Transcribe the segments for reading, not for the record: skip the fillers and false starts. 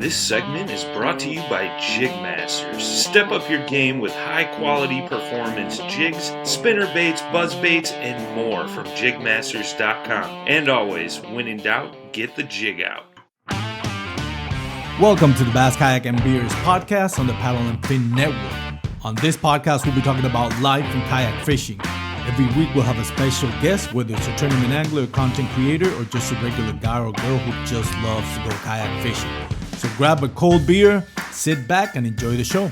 This segment is brought to you by Jig Masters. Step up your game with high-quality performance jigs, spinner baits, buzz baits, and more from jigmasters.com. And always, when in doubt, get the jig out. Welcome to the B.A.S.S Kayak and Beers podcast on the Paddle and Fin Network. On this podcast, we'll be talking about life and kayak fishing. Every week, we'll have a special guest, whether it's a tournament angler, a content creator, or just a regular guy or girl who just loves to go kayak fishing. So grab a cold beer, sit back, and enjoy the show.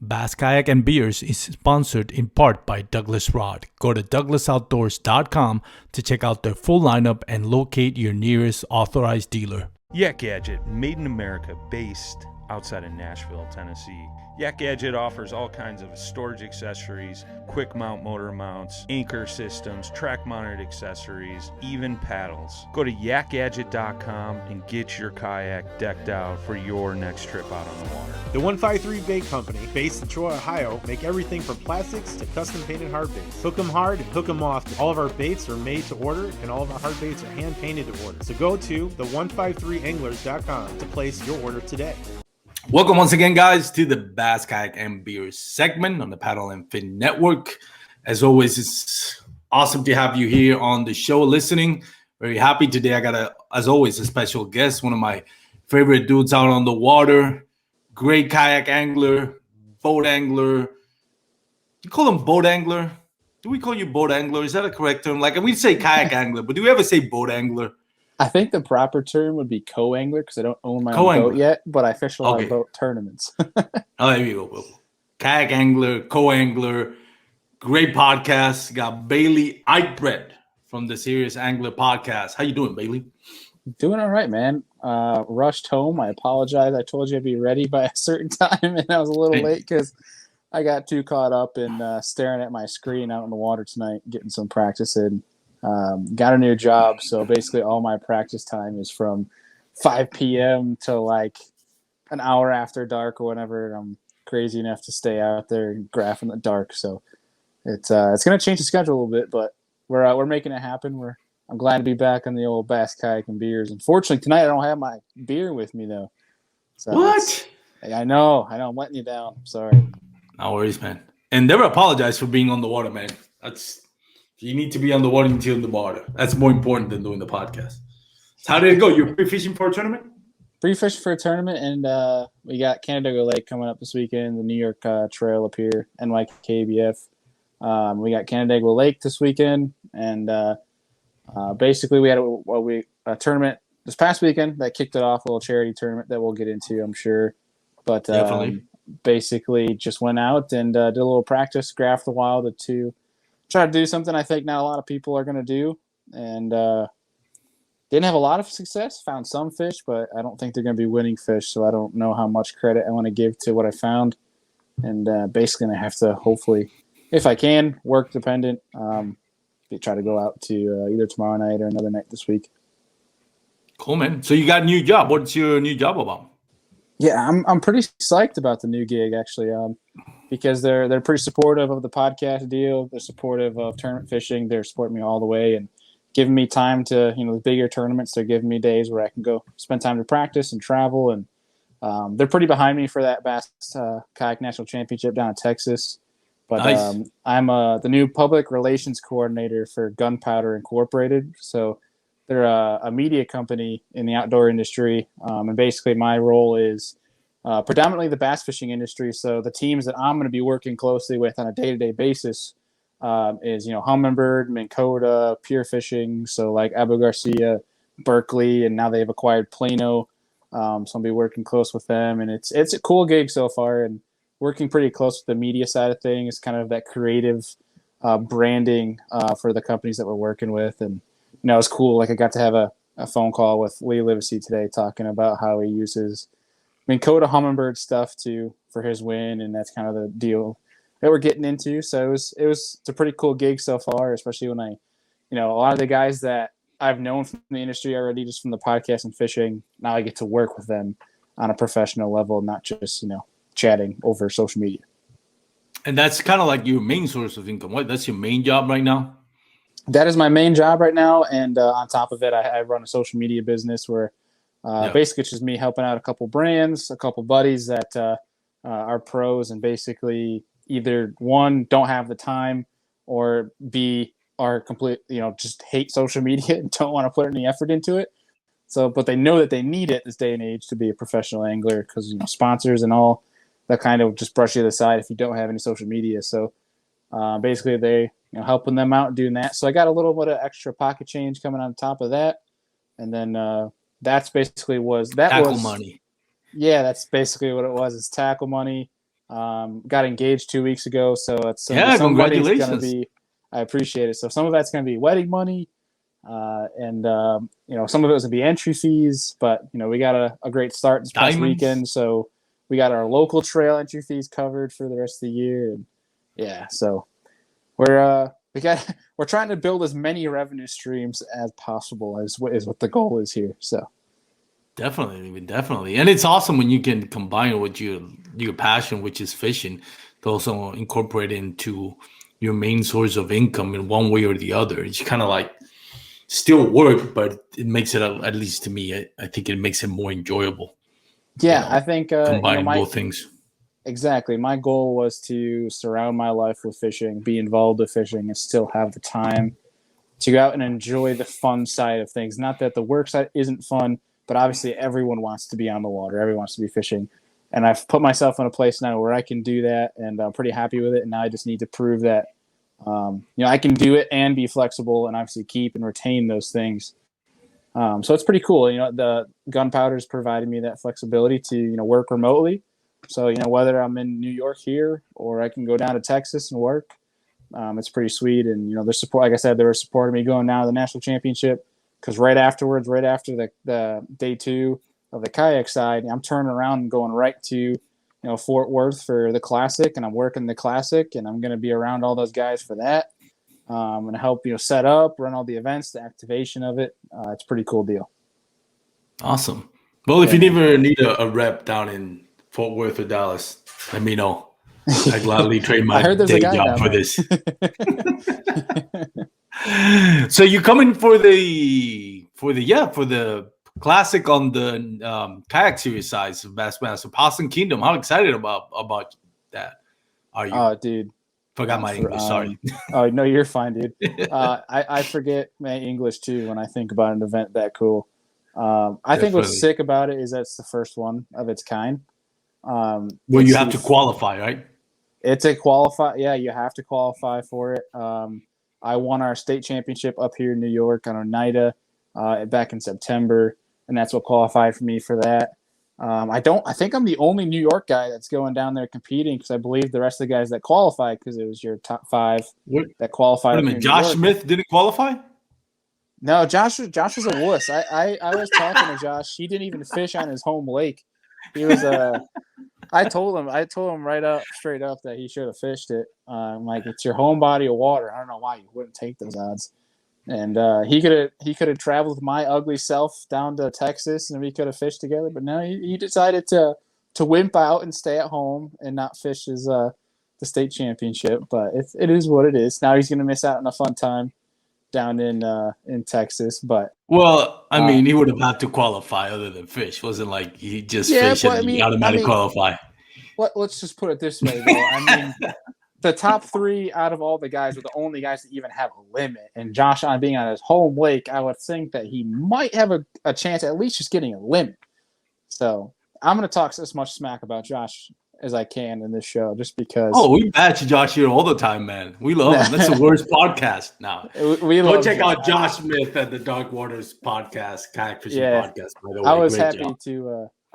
B.A.S.S Kayak and Beers is sponsored in part by Douglas Rod. Go to douglasoutdoors.com to check out their full lineup and locate your nearest authorized dealer. Yak Gadget, made in America, based outside of Nashville, Tennessee. Yak Gadget offers all kinds of storage accessories, quick mount motor mounts, anchor systems, track mounted accessories, even paddles. Go to yakgadget.com and get your kayak decked out for your next trip out on the water. The 153 Bait Company, based in Troy, Ohio, make everything from plastics to custom painted hard baits. Hook 'em hard and hook 'em often. All of our baits are made to order and all of our hard baits are hand painted to order. So go to the153anglers.com to place your order today. Welcome once again, guys, to the B.A.S.S Kayak and Beers segment on the Paddle and Fin Network. As always, it's awesome to have you here on the show listening. Very happy today. I got, as always, a special guest, one of my favorite dudes out on the water. Great kayak angler, boat angler. You call him boat angler? Do we call you boat angler? Is that a correct term? Like, we say kayak angler, but do we ever say boat angler? I think the proper term would be co-angler because I don't own my own boat yet, but I fish a lot of boat tournaments. Oh, there you go. Kayak angler, co-angler, great podcast. Got Bailey Eigbrett from the Serious Angler podcast. How you doing, Bailey? Doing all right, man. Rushed home. I apologize. I told you I'd be ready by a certain time, and I was a little late because I got too caught up in staring at my screen out on the water tonight, getting some practice in. Got a new job, so basically all my practice time is from 5 p.m. to like an hour after dark or whenever I'm crazy enough to stay out there and graph in the dark. So it's going to change the schedule a little bit, but we're making it happen. I'm glad to be back on the old B.A.S.S Kayak and Beers. Unfortunately, tonight I don't have my beer with me though. So what? I know. I'm letting you down. I'm sorry. No worries, man. And never apologize for being on the water, man. You need to be on the water until the water. That's more important than doing the podcast. So how did it go? You're pre-fishing for a tournament? Pre-fishing for a tournament, and we got Canandaigua Lake coming up this weekend, the New York Trail up here, NYKBF. We got Canandaigua Lake this weekend, and basically we had a tournament this past weekend that kicked it off, a little charity tournament that we'll get into, I'm sure. But basically just went out and did a little practice, graphed a while to try to do something I think not a lot of people are going to do, and didn't have a lot of success. Found some fish, but I don't think they're going to be winning fish, so I don't know how much credit I want to give to what I found. And basically I have to, hopefully, if I can, work dependent, try to go out to either tomorrow night or another night this week. Cool, man. So you got a new job. What's your new job about? Yeah, I'm pretty psyched about the new gig, actually. Because they're pretty supportive of the podcast deal. They're supportive of tournament fishing. They're supporting me all the way and giving me time to, the bigger tournaments. They're giving me days where I can go spend time to practice and travel. And they're pretty behind me for that B.A.S.S Kayak National Championship down in Texas. But nice. I'm the new public relations coordinator for Gunpowder Incorporated. So they're a media company in the outdoor industry. And basically my role is predominantly the bass fishing industry. So the teams that I'm going to be working closely with on a day-to-day basis is, Humminbird, Minn Kota, Pure Fishing. So like Abu Garcia, Berkeley, and now they've acquired Plano. So I'll be working close with them, and it's a cool gig so far. And working pretty close with the media side of things, kind of that creative branding for the companies that we're working with. And it's cool. Like I got to have a phone call with Lee Livesey today talking about how he uses Minn Kota Humminbird stuff for his win, and that's kind of the deal that we're getting into. So it's a pretty cool gig so far, especially when a lot of the guys that I've known from the industry already, just from the podcast and fishing, now I get to work with them on a professional level, not just chatting over social media. And that's kind of like your main source of income, right? That's your main job right now? That is my main job right now, and on top of it, I run a social media business where Basically, it's just me helping out a couple brands, a couple buddies that are pros, and basically either one, don't have the time, or B, are complete, just hate social media and don't want to put any effort into it. So, but they know that they need it this day and age to be a professional angler, because sponsors and all that kind of just brush you to the side if you don't have any social media. So basically they helping them out and doing that. So I got a little bit of extra pocket change coming on top of that. And then that's basically tackle money. Yeah, that's basically what it was. It's tackle money. Got engaged 2 weeks ago. So it's congratulations. Gonna be, I appreciate it. So some of that's going to be wedding money. And some of it was going to be entry fees, but we got a great start this past weekend. So we got our local trail entry fees covered for the rest of the year. And yeah, so we're trying to build as many revenue streams as possible is what the goal is here. So definitely. And it's awesome when you can combine with your passion, which is fishing, to also incorporate into your main source of income in one way or the other. It's kind of like still work, but it makes it, at least to me, I think it makes it more enjoyable. Yeah, I think combining both things. Exactly. My goal was to surround my life with fishing, be involved with fishing, and still have the time to go out and enjoy the fun side of things. Not that the work side isn't fun, but obviously everyone wants to be on the water. Everyone wants to be fishing. And I've put myself in a place now where I can do that, and I'm pretty happy with it. And now I just need to prove that I can do it and be flexible, and obviously keep and retain those things. So it's pretty cool. The Gunpowder's provided me that flexibility to work remotely. So whether I'm in New York here or I can go down to Texas and work, it's pretty sweet. And their support, like I said, they were supporting me going down to the national championship, because right after the day 2 of the kayak side, I'm turning around and going right to Fort Worth for the classic, and I'm working the classic, and I'm going to be around all those guys for that. And help set up, run all the events, the activation of it. It's a pretty cool deal. Awesome. Well, if you ever need a rep down in Fort Worth or Dallas, let me know. I gladly trade my day job for this. So you're coming for the classic on the kayak series size of B.A.S.S. So Possum Kingdom. How excited about that are you? Oh, dude. Forgot my English. Sorry. Oh no, you're fine, dude. I forget my English too when I think about an event that cool. I think what's sick about it is that it's the first one of its kind. Well, you have to qualify, right? It's a qualify. Yeah, you have to qualify for it. I won our state championship up here in New York on Oneida back in September, and that's what qualified for me for that. I think I'm the only New York guy that's going down there competing, because I believe the rest of the guys that qualified, because it was your top 5 that qualified. Wait a minute, Josh Smith didn't qualify? No, Josh was a wuss. I was talking to Josh. He didn't even fish on his home lake. He was I told him straight up that he should have fished it. Like, it's your home body of water. I don't know why you wouldn't take those odds. And he could have traveled with my ugly self down to Texas, and we could have fished together. But no, he decided to wimp out and stay at home and not fish the state championship. But it is what it is. Now he's going to miss out on a fun time down in Texas. But I mean, he would have had to qualify other than fish. It wasn't like he just fished and he automatically qualify. Let's just put it this way, though. I mean, the top 3 out of all the guys were the only guys that even have a limit. And Josh, on being on his home lake, I would think that he might have a chance at least just getting a limit. So I'm going to talk as much smack about Josh as I can in this show, just because. Oh, we batch Josh here all the time, man. We love him. That's the worst podcast now. Go check out Josh Smith at the Dark Waters podcast, kayak fishing podcast. By the way,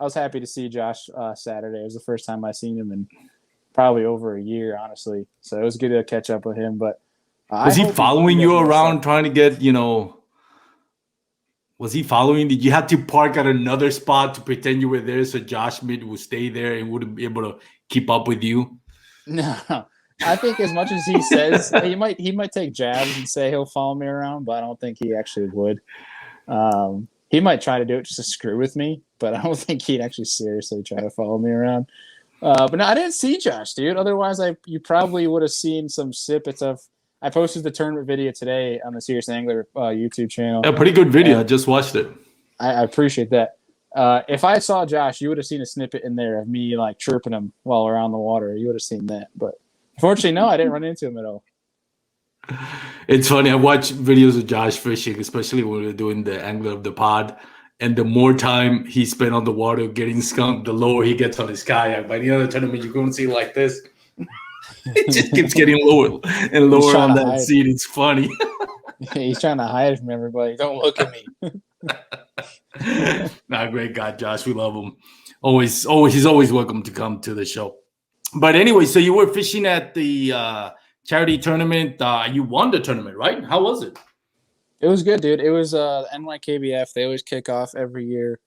I was happy to see Josh Saturday. It was the first time I seen him in probably over a year, honestly. So it was good to catch up with him. But was he following you around trying to get, was he following? Did you have to park at another spot to pretend you were there so Josh Smith would stay there and wouldn't be able to keep up with you? No. I think as much as he says, he might take jabs and say he'll follow me around, but I don't think he actually would. He might try to do it just to screw with me, but I don't think he'd actually seriously try to follow me around. But no, I didn't see Josh, dude. Otherwise, you probably would have seen some snippets of. I posted the tournament video today on the Serious Angler YouTube channel. A pretty good video. I just watched it. I appreciate that. If I saw Josh, you would have seen a snippet in there of me like chirping him while we're on the water. You would have seen that. But unfortunately, no, I didn't run into him at all. It's funny. I watch videos of Josh fishing, especially when we're doing the angler of the pod. And the more time he spent on the water getting skunked, the lower he gets on his kayak. By the end of the tournament, you're going to see like this. It just keeps getting lower and lower on that hide. seat. It's funny. He's trying to hide from everybody. Don't look at me. Nah, great guy, Josh. We love him. He's always welcome to come to the show. But anyway, so you were fishing at the charity tournament. You won the tournament, right? How was it? It was good, dude. It was NYKBF. They always kick off every year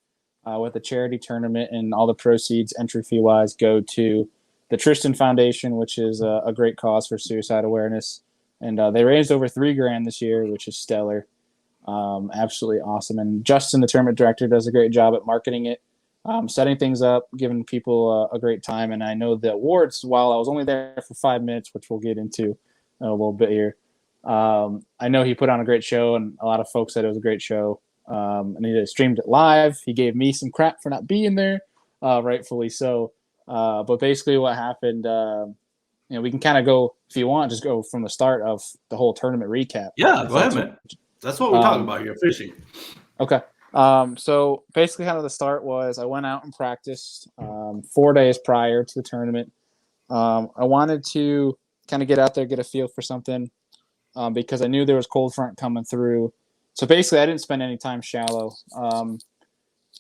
with a charity tournament, and all the proceeds, entry fee wise, go to the Tristan Foundation, which is a great cause for suicide awareness. And they raised over $3,000 this year, which is stellar. Absolutely awesome. And Justin, the tournament director, does a great job at marketing it, setting things up, giving people a great time. And I know the awards, while I was only there for 5 minutes, which we'll get into a little bit here, I know he put on a great show, and a lot of folks said it was a great show. And he streamed it live. He gave me some crap for not being there, rightfully so. But basically what happened, we can kind of go, if you want, just go from the start of the whole tournament recap. Yeah, go ahead, man. That's what we're talking about here, fishing. Okay. So basically kind of the start was I went out and practiced 4 days prior to the tournament. I wanted to kind of get out there, get a feel for something because I knew there was cold front coming through. So basically I didn't spend any time shallow.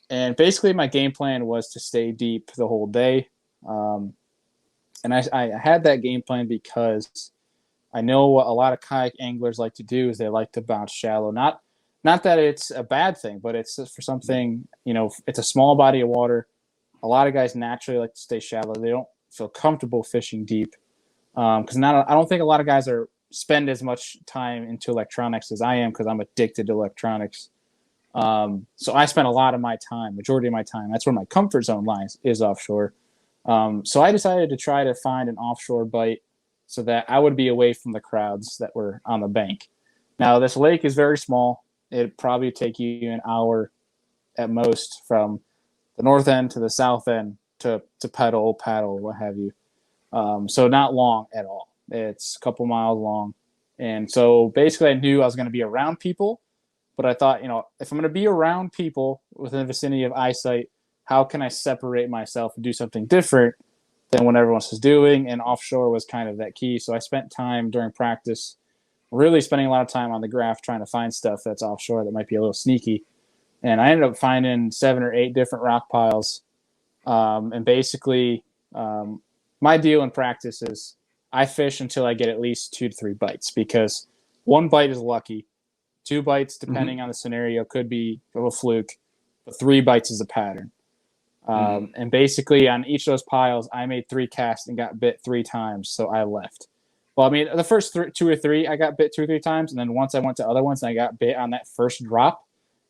And basically my game plan was to stay deep the whole day. And I had that game plan because I know what a lot of kayak anglers like to do is they like to bounce shallow. Not that it's a bad thing, but it's just for something, it's a small body of water. A lot of guys naturally like to stay shallow. They don't feel comfortable fishing deep. Because I don't think a lot of guys spend as much time into electronics as I am, because I'm addicted to electronics. So I spent a lot of my time, majority of my time. That's where my comfort zone lies, is offshore. So I decided to try to find an offshore bite so that I would be away from the crowds that were on the bank. Now, this lake is very small. It'd probably take you an hour at most from the north end to the south end to paddle, what have you. So not long at all. It's a couple miles long. And so basically I knew I was going to be around people, but I thought, if I'm going to be around people within the vicinity of eyesight, how can I separate myself and do something different than what everyone else is doing? And offshore was kind of that key. So I spent time during practice really spending a lot of time on the graph trying to find stuff that's offshore that might be a little sneaky. And I ended up finding 7 or 8 different rock piles. And basically, my deal in practice is I fish until I get at least 2 to 3 bites, because 1 bite is lucky. 2 bites, depending on the scenario, could be a fluke, but 3 bites is a pattern. And basically on each of those piles, I made 3 casts and got bit 3 times, so I left. Well, I mean, the first 2 or 3, I got bit 2 or 3 times, and then once I went to other ones and I got bit on that first drop,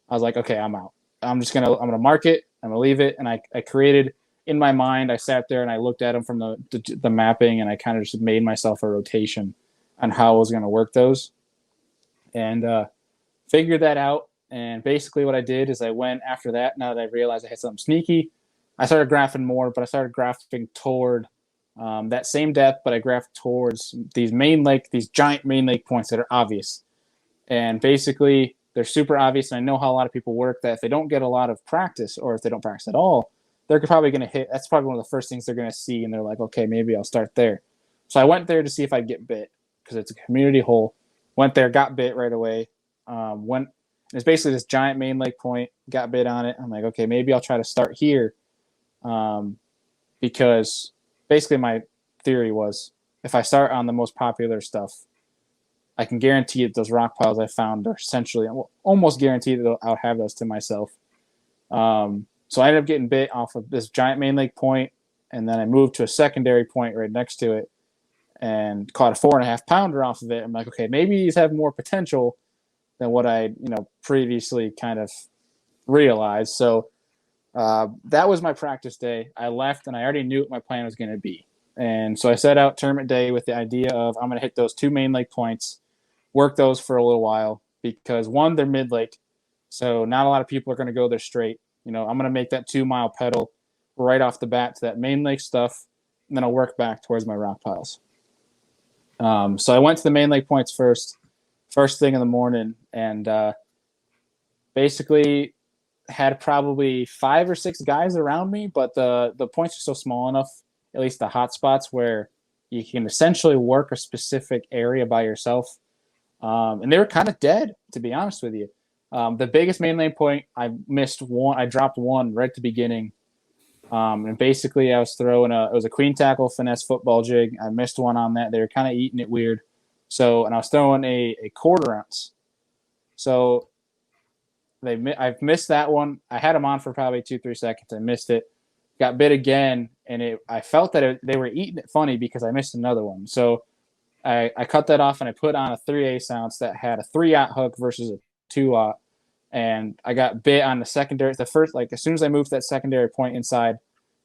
I was like, okay, I'm out. I'm gonna mark it. I'm gonna leave it. And I created in my mind. I sat there and I looked at them from the mapping, and I kind of just made myself a rotation on how I was gonna work those, and figured that out. And basically, what I did is I went after that. Now that I realized I had something sneaky, I started graphing more, but I started graphing toward that same depth, but I graphed towards these giant main lake points that are obvious. And basically, they're super obvious. And I know how a lot of people work, that if they don't get a lot of practice, or if they don't practice at all, they're probably going to hit. That's probably one of the first things they're going to see. And they're like, okay, maybe I'll start there. So I went there to see if I'd get bit, because it's a community hole. Went there, got bit right away. It's basically this giant main lake point, got bit on it. I'm like, okay, maybe I'll try to start here. Because basically my theory was, if I start on the most popular stuff, I can guarantee that those rock piles I found are essentially, almost guaranteed that I'll have those to myself. So I ended up getting bit off of this giant main lake point, and then I moved to a secondary point right next to it and caught a 4.5 pounder off of it. I'm like, okay, maybe these have more potential than what I, previously kind of realized. So that was my practice day. I left and I already knew what my plan was going to be. And so I set out tournament day with the idea of, I'm going to hit those 2 main lake points, work those for a little while, because 1, they're mid lake. So not a lot of people are going to go there straight. I'm going to make that 2-mile pedal right off the bat to that main lake stuff, and then I'll work back towards my rock piles. So I went to the main lake points first thing in the morning, and basically had probably 5 or 6 guys around me, but the points are so small enough, at least the hot spots, where you can essentially work a specific area by yourself. And they were kind of dead, to be honest with you. The biggest main lane point, I missed one. I dropped one right at the beginning. And basically I was throwing it was a queen tackle finesse football jig. I missed one on that. They were kind of eating it weird. And I was throwing a 1/4 ounce. So I've missed that one. I had them on for probably 2-3 seconds. I missed it. Got bit again, and I felt that they were eating it funny because I missed another one. So I cut that off and I put on a 3/8 ounce that had a 3/0 hook versus a 2/0, and I got bit on the secondary. The first, like as soon as I moved that secondary point inside,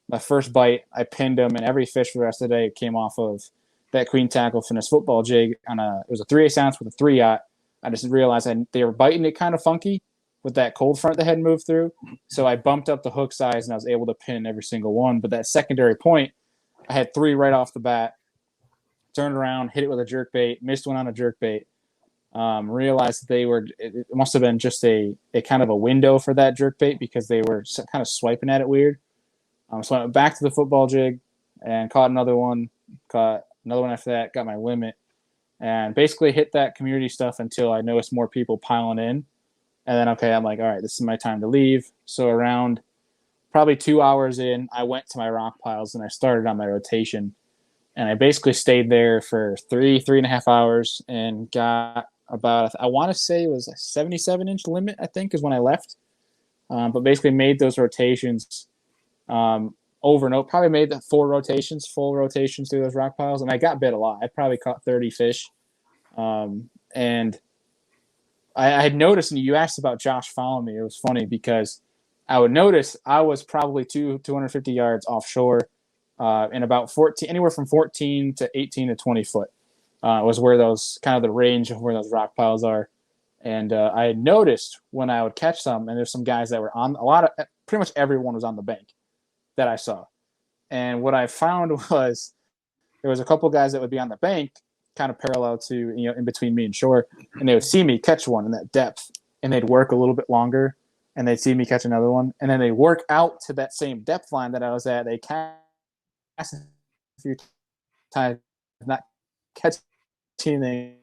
my first bite, I pinned them, and every fish for the rest of the day came off of that queen tackle finesse football jig it was a 3/8 ounce with a 3/0. I just realized they were biting it kind of funky with that cold front that hadn't moved through. So I bumped up the hook size and I was able to pin every single one. But that secondary point, I had 3 right off the bat. Turned around, hit it with a jerk bait, missed one on a jerk bait. Realized it must have been just a kind of a window for that jerk bait because they were kind of swiping at it weird. So I went back to the football jig and caught another one after that, got my limit, and basically hit that community stuff until I noticed more people piling in. And then, okay, I'm like, all right, this is my time to leave. So around probably 2 hours in, I went to my rock piles and I started on my rotation. And I basically stayed there for 3.5 hours and got about, I want to say it was a 77-inch limit, I think, is when I left. But basically made those rotations over and over. Probably made the full rotations through those rock piles. And I got bit a lot. I probably caught 30 fish. And I had noticed, and you asked about Josh following me. It was funny because I would notice I was probably 250 yards offshore in about anywhere from 14 to 18 to 20 foot was where those kind of the range of where those rock piles are. And I had noticed when I would catch some, and there's some guys that were pretty much everyone was on the bank that I saw. And what I found was there was a couple guys that would be on the bank kind of parallel to, in between me and shore, and they would see me catch one in that depth, and they'd work a little bit longer, and they'd see me catch another one, and then they work out to that same depth line that I was at. They cast a few times, not catch anything,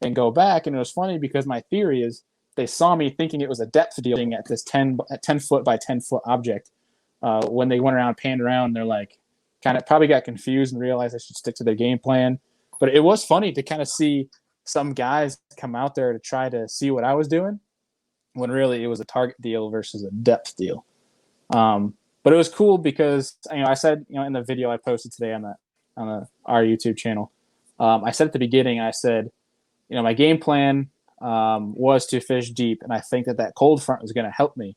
and go back. And it was funny because my theory is they saw me thinking it was a depth deal at this 10 foot by 10 foot object. When they went around, panned around, they're like, kind of probably got confused and realized I should stick to their game plan. But it was funny to kind of see some guys come out there to try to see what I was doing when really it was a target deal versus a depth deal. But it was cool because, I said, in the video I posted today on our YouTube channel, I said at the beginning, I said, my game plan was to fish deep. And I think that cold front was going to help me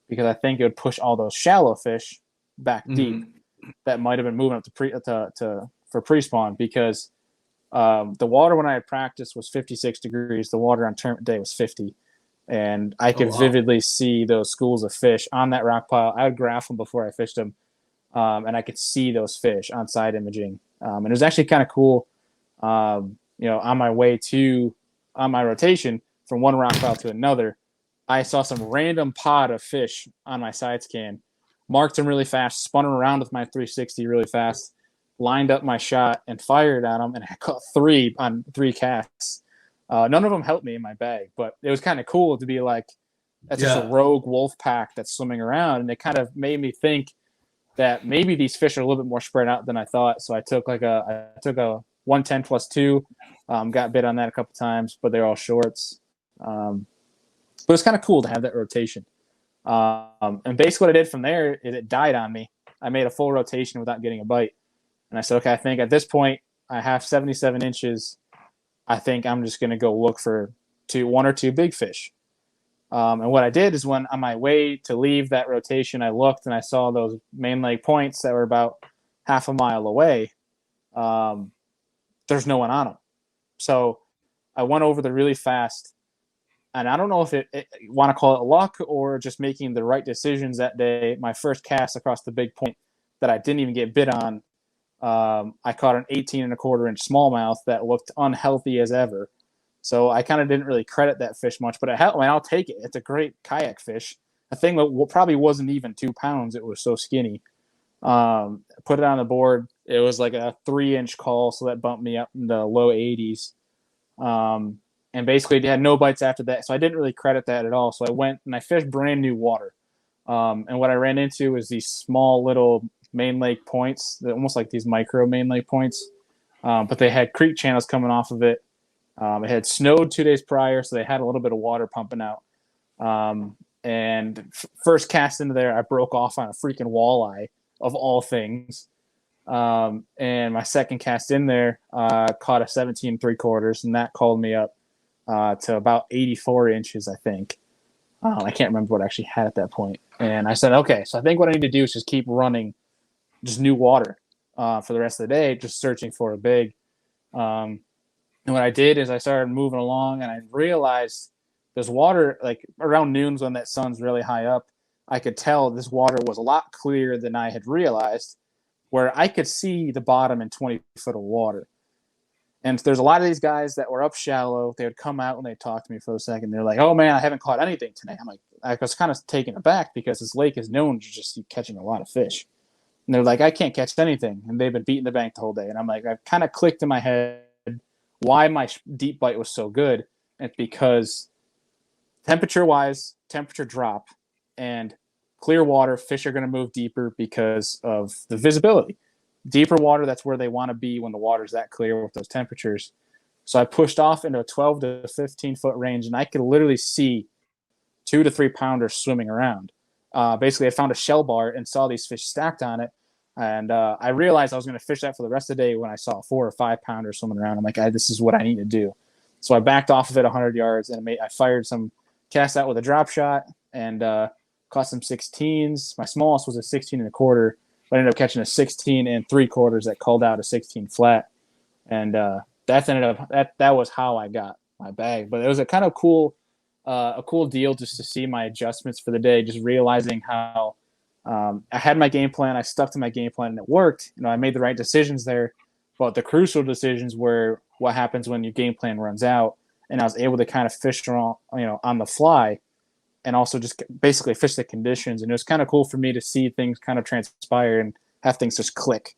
because I think it would push all those shallow fish back deep that might have been moving up for pre-spawn because the water when I had practiced was 56 degrees. The water on tournament day was 50. And I could vividly see those schools of fish on that rock pile. I would graph them before I fished them. And I could see those fish on side imaging. And it was actually kind of cool, on my way on my rotation from one rock pile to another, I saw some random pod of fish on my side scan, marked them really fast, spun them around with my 360 really fast, lined up my shot and fired at them, and I caught 3 on 3 casts. None of them helped me in my bag, but it was kind of cool to be like, that's just a rogue wolf pack that's swimming around. And it kind of made me think that maybe these fish are a little bit more spread out than I thought. So I took a 110 plus 2, got bit on that a couple times, but they're all shorts. But it's kind of cool to have that rotation. And basically what I did from there is it died on me. I made a full rotation without getting a bite. And I said, okay, I think at this point I have 77 inches. I think I'm just going to go look for 1 or 2 big fish. And what I did is when on my way to leave that rotation, I looked and I saw those main lake points that were about half a mile away. There's no one on them. So I went over there really fast, and I don't know if it want to call it luck or just making the right decisions that day. My first cast across the big point that I didn't even get bit on, I caught an 18.25-inch smallmouth that looked unhealthy as ever. So I kind of didn't really credit that fish much, but I'll take it. It's a great kayak fish. A thing that probably wasn't even 2 pounds. It was so skinny. Put it on the board. It was like a 3-inch call, so that bumped me up in the low 80s. And basically had no bites after that. So I didn't really credit that at all. So I went and I fished brand new water. And what I ran into was these small little main lake points, almost like these micro main lake points. But they had creek channels coming off of it. It had snowed 2 days prior, so they had a little bit of water pumping out. And first cast into there, I broke off on a freaking walleye of all things. And my second cast in there, caught a 17.75, and that called me up to about 84 inches, I think. I can't remember what I actually had at that point. And I said, okay, so I think what I need to do is just keep running just new water for the rest of the day, just searching for a big. And what I did is I started moving along, and I realized there's water, like around noon when that sun's really high up, I could tell this water was a lot clearer than I had realized, where I could see the bottom in 20 foot of water. And there's a lot of these guys that were up shallow. They would come out and they'd talk to me for a second. They're like, oh man, I haven't caught anything today. I'm like, I was kind of taken aback because this lake is known to just catching a lot of fish. And they're like, I can't catch anything. And they've been beating the bank the whole day. And I'm like, I've kind of clicked in my head why my deep bite was so good. And it's because temperature-wise, temperature drop, and clear water, fish are going to move deeper because of the visibility. Deeper water, that's where they want to be when the water's that clear with those temperatures. So I pushed off into a 12 to 15 foot range, and I could literally see 2 to 3 pounders swimming around. Basically, I found a shell bar and saw these fish stacked on it. And I realized I was going to fish that for the rest of the day when I saw 4 or 5 pounders swimming around. I'm like, this is what I need to do. So I backed off of it 100 yards, and I fired some cast out with a drop shot and caught some 16s. My smallest was a 16.25, but I ended up catching a 16.75 that called out a 16 flat. And that was how I got my bag. But it was a kind of cool deal just to see my adjustments for the day, just realizing how I had my game plan. I stuck to my game plan, and it worked. I made the right decisions there. But the crucial decisions were what happens when your game plan runs out. And I was able to kind of fish around, on the fly, and also just basically fish the conditions. And it was kind of cool for me to see things kind of transpire and have things just click.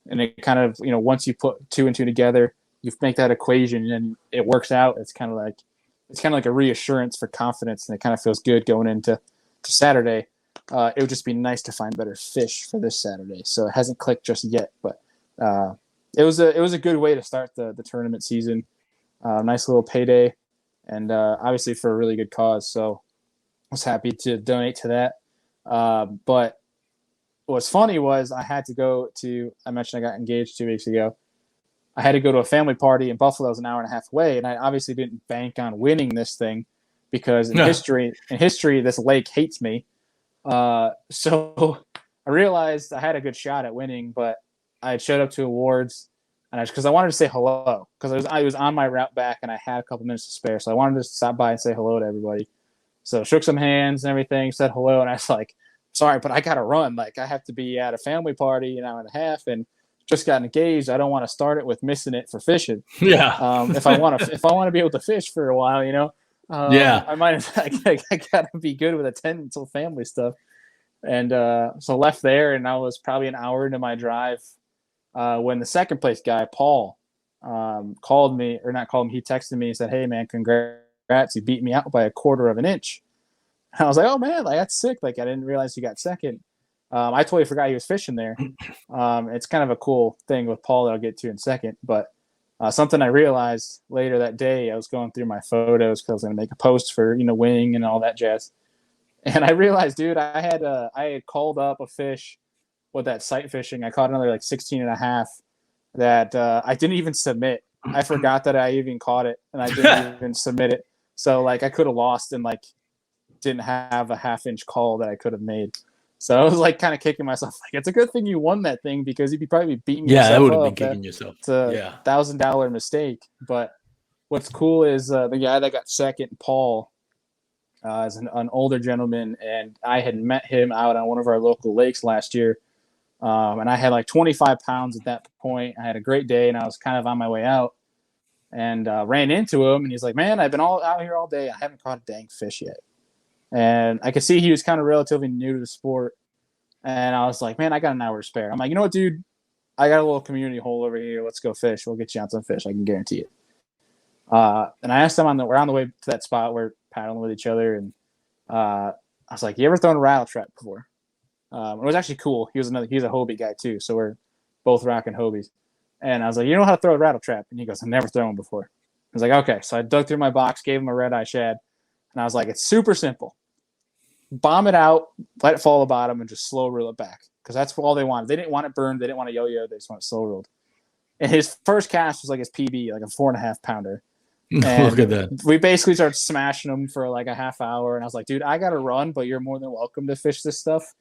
And it kind of, once you put 2 and 2 together, you make that equation and it works out. It's kind of like a reassurance for confidence, and it kind of feels good going into Saturday. It would just be nice to find better fish for this Saturday. So it hasn't clicked just yet, but it was a good way to start the tournament season. Nice little payday, and obviously for a really good cause. So I was happy to donate to that. But what's funny was I mentioned I got engaged 2 weeks ago. I had to go to a family party in Buffalo. It was an hour and a half away, and I obviously didn't bank on winning this thing because in history, this lake hates me. So I realized I had a good shot at winning, but I had showed up to awards, and because I wanted to say hello, because I was on my route back and I had a couple minutes to spare, so I wanted to stop by and say hello to everybody. So shook some hands and everything, said hello, and I was like, sorry, but I got to run. Like, I have to be at a family party in an hour and a half, and just got engaged. I don't want to start it with missing it for fishing. Yeah. If I want to be able to fish for a while, yeah, I might have, I got to be good with attendance to family stuff. And so left there, and I was probably an hour into my drive when the second place guy, Paul, called me, or not called me, he texted me and said, hey man, congrats, you beat me out by 1/4 inch. And I was like, oh man, like that's sick. Like I didn't realize you got second. I totally forgot he was fishing there. It's kind of a cool thing with Paul that I'll get to in a second. But something I realized later that day, I was going through my photos because I was going to make a post for winning and all that jazz. And I realized, dude, I had called up a fish with that sight fishing. I caught another like 16.5 that I didn't even submit. I forgot that I even caught it, and I didn't even submit it. So like I could have lost and like didn't have a 1/2 inch call that I could have made. So I was like kind of kicking myself. Like it's a good thing you won that thing because you'd be probably beating yourself up. Yeah, that would have been kicking yourself. It's a $1,000 mistake. But what's cool is the guy that got second, Paul. as an older gentleman, and I had met him out on one of our local lakes last year. And I had like 25 pounds at that point. I had a great day, and I was kind of on my way out, and ran into him. And he's like, "Man, I've been all out here all day. I haven't caught a dang fish yet." And I could see he was kind of relatively new to the sport. And I was like, "Man, I got an hour to spare." I'm like, "You know what, dude? I got a little community hole over here. Let's go fish. We'll get you on some fish. I can guarantee it." And I asked him we're on the way to that spot. We're paddling with each other, and I was like, "You ever thrown a rattle trap before?" It was actually cool. He's a Hobie guy too, so we're both rocking Hobies. And I was like, "You know how to throw a rattle trap?" And he goes, "I've never thrown one before." I was like, "Okay." So I dug through my box, gave him a red eye shad, and I was like, "It's super simple. Bomb it out, let it fall to the bottom, and just slow reel it back." Because that's all they wanted. They didn't want it burned. They didn't want a yo-yo. They just want it slow rolled. And his first cast was like his PB, like a 4.5 pounder. And Look at that. we basically started smashing them for like a half hour. And I was like, "Dude, I got to run, but you're more than welcome to fish this stuff."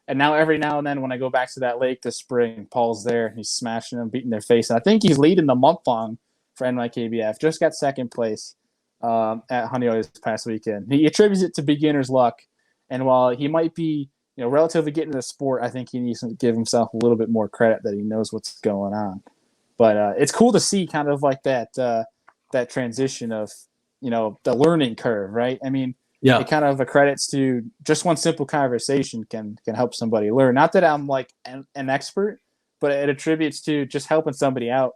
And now every now and then when I go back to that lake this spring, Paul's there. He's smashing them, beating their face. And I think he's leading the month long for NYKBF. Just got second place at Honeoye this past weekend. He attributes it to beginner's luck. And while he might be, relatively getting into the sport, I think he needs to give himself a little bit more credit that he knows what's going on. But it's cool to see kind of like that transition of, the learning curve, right? I mean, Yeah. it kind of accredits to just one simple conversation can help somebody learn. Not that I'm like an expert, but it attributes to just helping somebody out,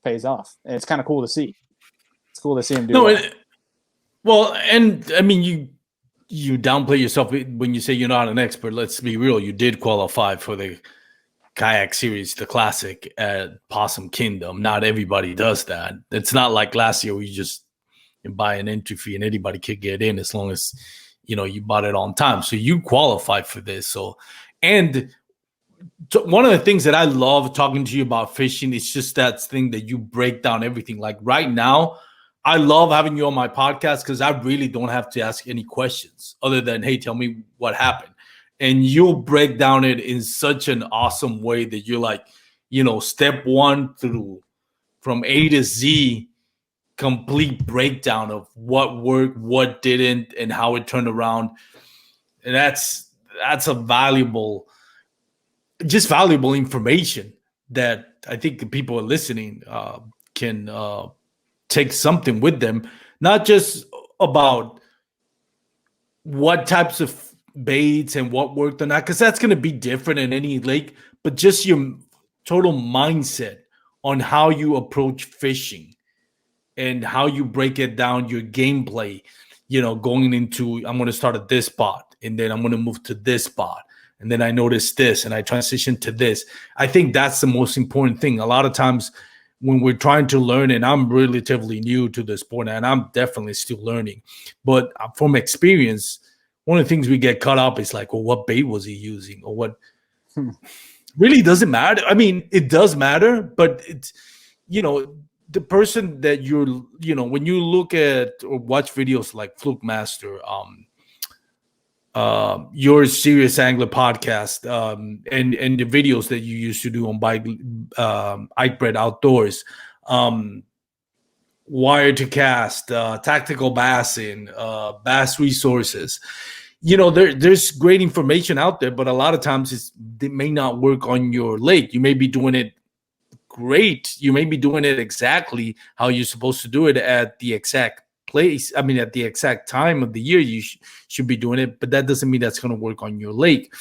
pays off. And it's kind of cool to see. It's cool to see him do it. And I mean, you downplay yourself when you say you're not an expert. Let's be real. You did qualify for the Kayak Series, the classic at Possum Kingdom. Not everybody does that. It's not like last year where you just buy an entry fee and anybody could get in as long as, you bought it on time. So you qualified for this. So, and one of the things that I love talking to you about fishing is just that thing that you break down everything. Like right now, I love having you on my podcast because I really don't have to ask any questions other than, "Hey, tell me what happened." And you'll break down it in such an awesome way that you're like, step one through from A to Z, complete breakdown of what worked, what didn't, and how it turned around. And that's a valuable information that I think the people are listening can take something with them, not just about what types of baits and what worked or not, because that's going to be different in any lake, but just your total mindset on how you approach fishing and how you break it down, your gameplay, going into, I'm going to start at this spot and then I'm going to move to this spot. And then I notice this and I transition to this. I think that's the most important thing. A lot of times when we're trying to learn, and I'm relatively new to the sport and I'm definitely still learning, but from experience, one of the things we get caught up is like, well, what bait was he using or what? Really doesn't matter. I mean, it does matter, but it's, the person that you're, when you look at or watch videos like Fluke Master, your Serious Angler podcast, and the videos that you used to do on Eigbrett Outdoors, Wire to Cast, Tactical Bassing, Bass Resources. There's great information out there, but a lot of times it may not work on your lake. You may be doing it great. You may be doing it exactly how you're supposed to do it at the exact place. I mean, at the exact time of the year you should be doing it, but that doesn't mean that's going to work on your lake.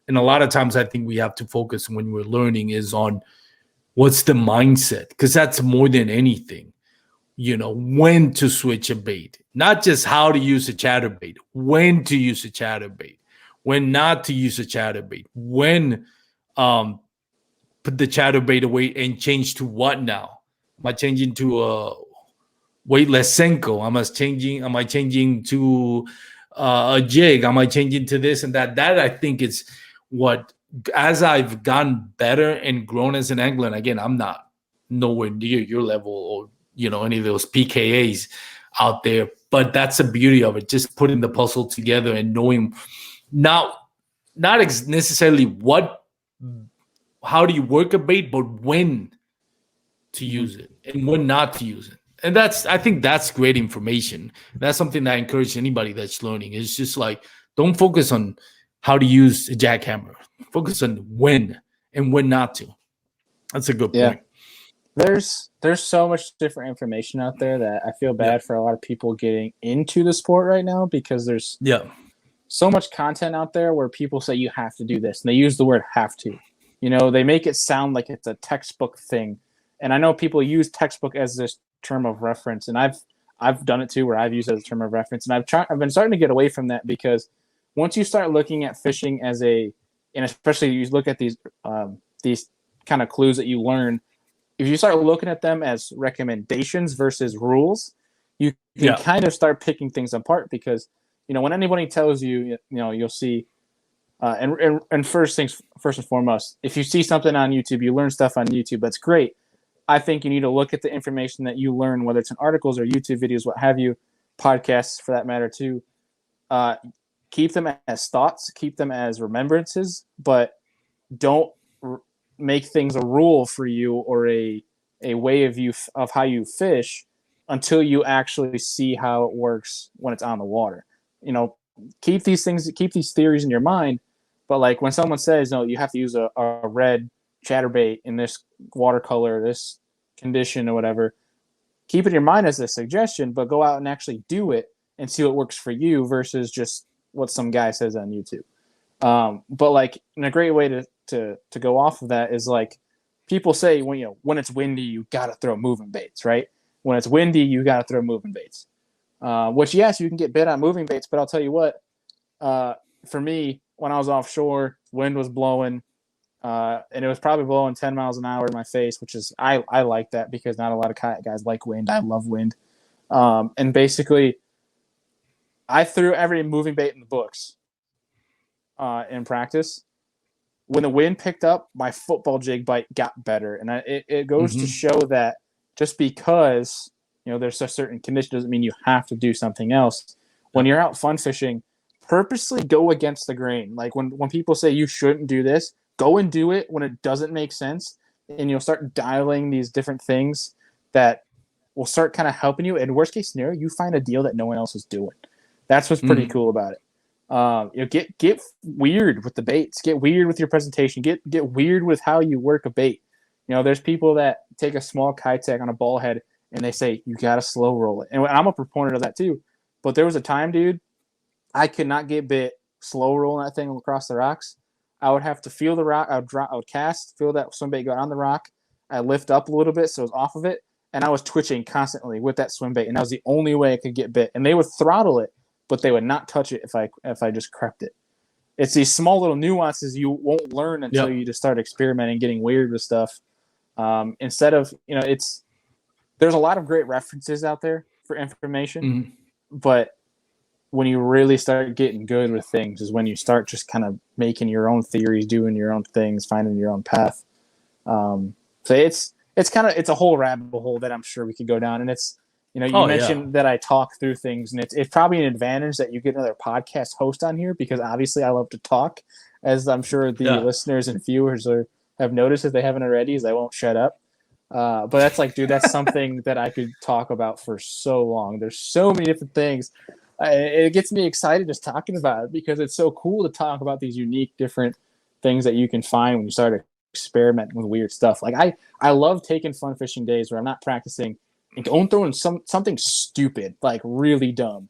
And a lot of times I think we have to focus when we're learning is on what's the mindset, because that's more than anything. When to switch a bait, not just how to use a chatterbait, when to use a chatterbait, when not to use a chatterbait, when put the chatterbait away and change to what now? Am I changing to a weightless Senko? Am I changing to a jig? Am I changing to this and that? That I think is what, as I've gotten better and grown as an angler, and again, I'm not nowhere near your level or any of those PKAs out there, but that's the beauty of it, just putting the puzzle together and knowing not necessarily how do you work a bait, but when to use it and when not to use it. And I think that's great information. That's something that I encourage anybody that's learning. It's just like, don't focus on how to use a jackhammer. Focus on when and when not to. That's a good point. There's so much different information out there that I feel bad for a lot of people getting into the sport right now, because there's so much content out there where people say you have to do this, and they use the word have to. They make it sound like it's a textbook thing. And I know people use textbook as this term of reference, and I've done it too, where I've used it as a term of reference, and I've been starting to get away from that, because once you start looking at fishing as and especially you look at these kind of clues that you learn, if you start looking at them as recommendations versus rules, you can kind of start picking things apart, because when anybody tells you, you'll see and first and foremost, if you see something on YouTube, you learn stuff on YouTube, that's great. I think you need to look at the information that you learn, whether it's in articles or YouTube videos, what have you, podcasts for that matter too. Keep them as thoughts, keep them as remembrances, but don't make things a rule for you or a way of how you fish until you actually see how it works when it's on the water. Keep these theories in your mind, but like when someone says, no, you have to use a red chatterbait in this watercolor, this condition or whatever, keep it in your mind as a suggestion, but go out and actually do it and see what works for you versus just what some guy says on YouTube. But like, in a great way to go off of that is like, people say when it's windy, you got to throw moving baits, right? When it's windy, you got to throw moving baits. Which, yes, you can get bit on moving baits, but I'll tell you what, for me, when I was offshore, wind was blowing, and it was probably blowing 10 miles an hour in my face, which is, I like that, because not a lot of kayak guys like wind. I love wind. And basically, I threw every moving bait in the books in practice. When the wind picked up, my football jig bite got better. And it goes to show that just because there's a certain condition doesn't mean you have to do something else. When you're out fun fishing, purposely go against the grain. Like when people say you shouldn't do this, go and do it when it doesn't make sense, and you'll start dialing these different things that will start kind of helping you. And worst case scenario, you find a deal that no one else is doing. That's what's pretty cool about it. Get weird with the baits. Get weird with your presentation. Get weird with how you work a bait. There's people that take a small Kitech on a ball head and they say you gotta slow roll it. And I'm a proponent of that too. But there was a time, dude, I could not get bit slow rolling that thing across the rocks. I would have to feel the rock. I would cast, feel that swim bait go on the rock. I lift up a little bit so it was off of it, and I was twitching constantly with that swim bait, and that was the only way I could get bit. And they would throttle it, but they would not touch it if I just crept it. It's these small little nuances you won't learn until you just start experimenting, getting weird with stuff. Instead of there's a lot of great references out there for information, but when you really start getting good with things is when you start just kind of making your own theories, doing your own things, finding your own path. So it's a whole rabbit hole that I'm sure we could go down. And it's, you mentioned that I talk through things, and it's probably an advantage that you get another podcast host on here, because obviously I love to talk, as I'm sure the listeners and viewers have noticed if they haven't already, is I won't shut up. But that's like, dude, that's something that I could talk about for so long. There's so many different things. It gets me excited just talking about it, because it's so cool to talk about these unique, different things that you can find when you start experimenting with weird stuff. Like I love taking fun fishing days where I'm not practicing and going throwing something stupid, like really dumb.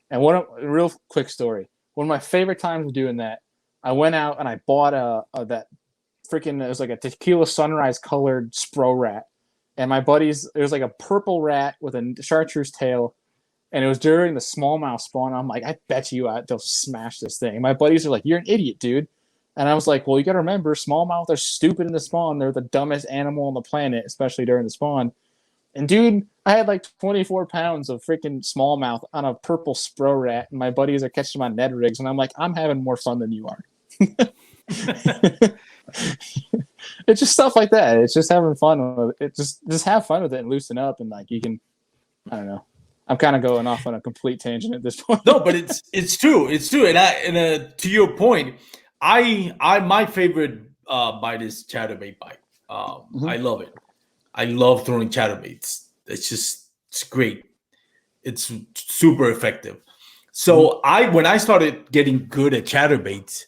And a real quick story. One of my favorite times of doing that, I went out and I bought it was like a tequila sunrise colored Spro rat. And my buddies, it was like a purple rat with a chartreuse tail. And it was during the smallmouth spawn. I'm like, I bet you they'll smash this thing. And my buddies are like, you're an idiot, dude. And I was like, well, you got to remember, smallmouth are stupid in the spawn. They're the dumbest animal on the planet, especially during the spawn. And, dude, I had like 24 pounds of freaking smallmouth on a purple Spro rat. And my buddies are catching them on Ned rigs. And I'm like, I'm having more fun than you are. It's just stuff like that. It's just having fun with it. Just have fun with it and loosen up. And, like, you can, I don't know. I'm kind of going off on a complete tangent at this point. No, but it's true. It's true. And to your point, my favorite bite is chatterbait bite. I love it. I love throwing chatterbaits. It's just It's great. It's super effective. So when I started getting good at chatterbaits,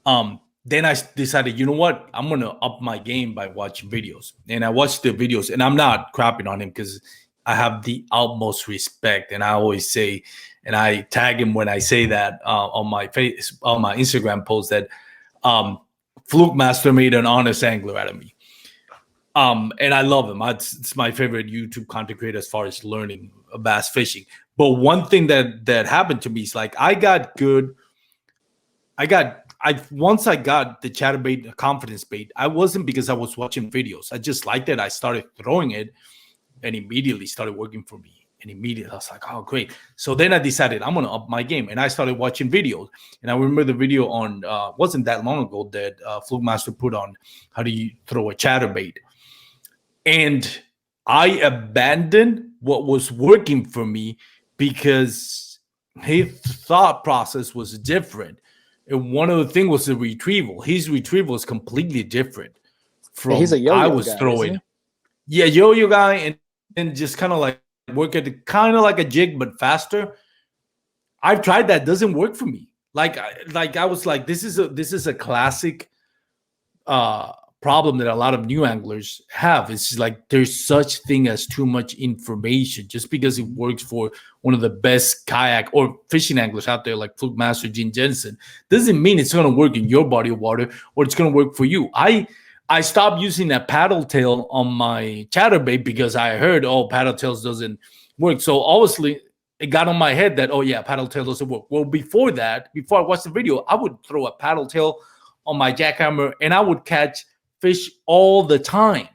then I decided, you know what, I'm gonna up my game by watching videos. And I watched the videos, and I'm not crapping on him because I have the utmost respect, and I always say, and I tag him when I say that on my Instagram post that Fluke Master made an honest angler out of me. And I love him. It's my favorite YouTube content creator as far as learning bass fishing. But one thing that happened to me is like I got good. Once I got the chatterbait, the confidence bait, I wasn't because I was watching videos. I just liked it. I started throwing it, and immediately started working for me. And immediately I was like, oh, great. So then I decided I'm gonna up my game, and I started watching videos. And I remember the video on wasn't that long ago that Fluke Master put on how do you throw a chatterbait. And I abandoned what was working for me because his thought process was different. And one of the things was the retrieval. His retrieval is completely different from he's a yo-yo I was guy, throwing. Yeah, yo-yo guy, and just kind of like work at it, kind of like a jig, but faster. I've tried that. Doesn't work for me. Like I was like, this is a classic problem that a lot of new anglers have. It's like there's such thing as too much information. Just because it works for one of the best kayak or fishing anglers out there, like Fluke Master Gene Jensen, doesn't mean it's going to work in your body of water or it's going to work for you. I stopped using a paddle tail on my chatterbait because I heard, paddle tails doesn't work. So obviously it got on my head that, paddle tail doesn't work. Well, before that, before I watched the video, I would throw a paddle tail on my jackhammer and I would catch fish all the time.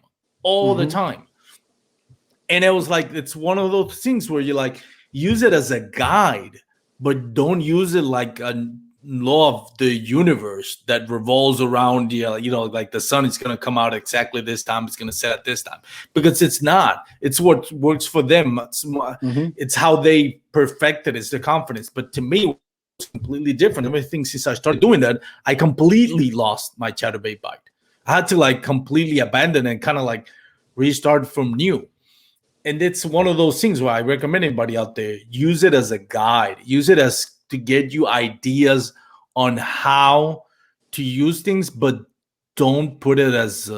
And it was like, it's one of those things where you like use it as a guide, but don't use it like a law of the universe that revolves around like the sun is going to come out exactly this time, it's going to set at this time, because it's not. It's what works for them. It's how they perfected it. It's the confidence. But to me, it's completely different. Everything since I started doing that, I completely lost my chatterbait bite. I had to like completely abandon and kind of like restart from new. And it's one of those things where I recommend anybody out there, use it as a guide, use it as to get you ideas on how to use things, but don't put it as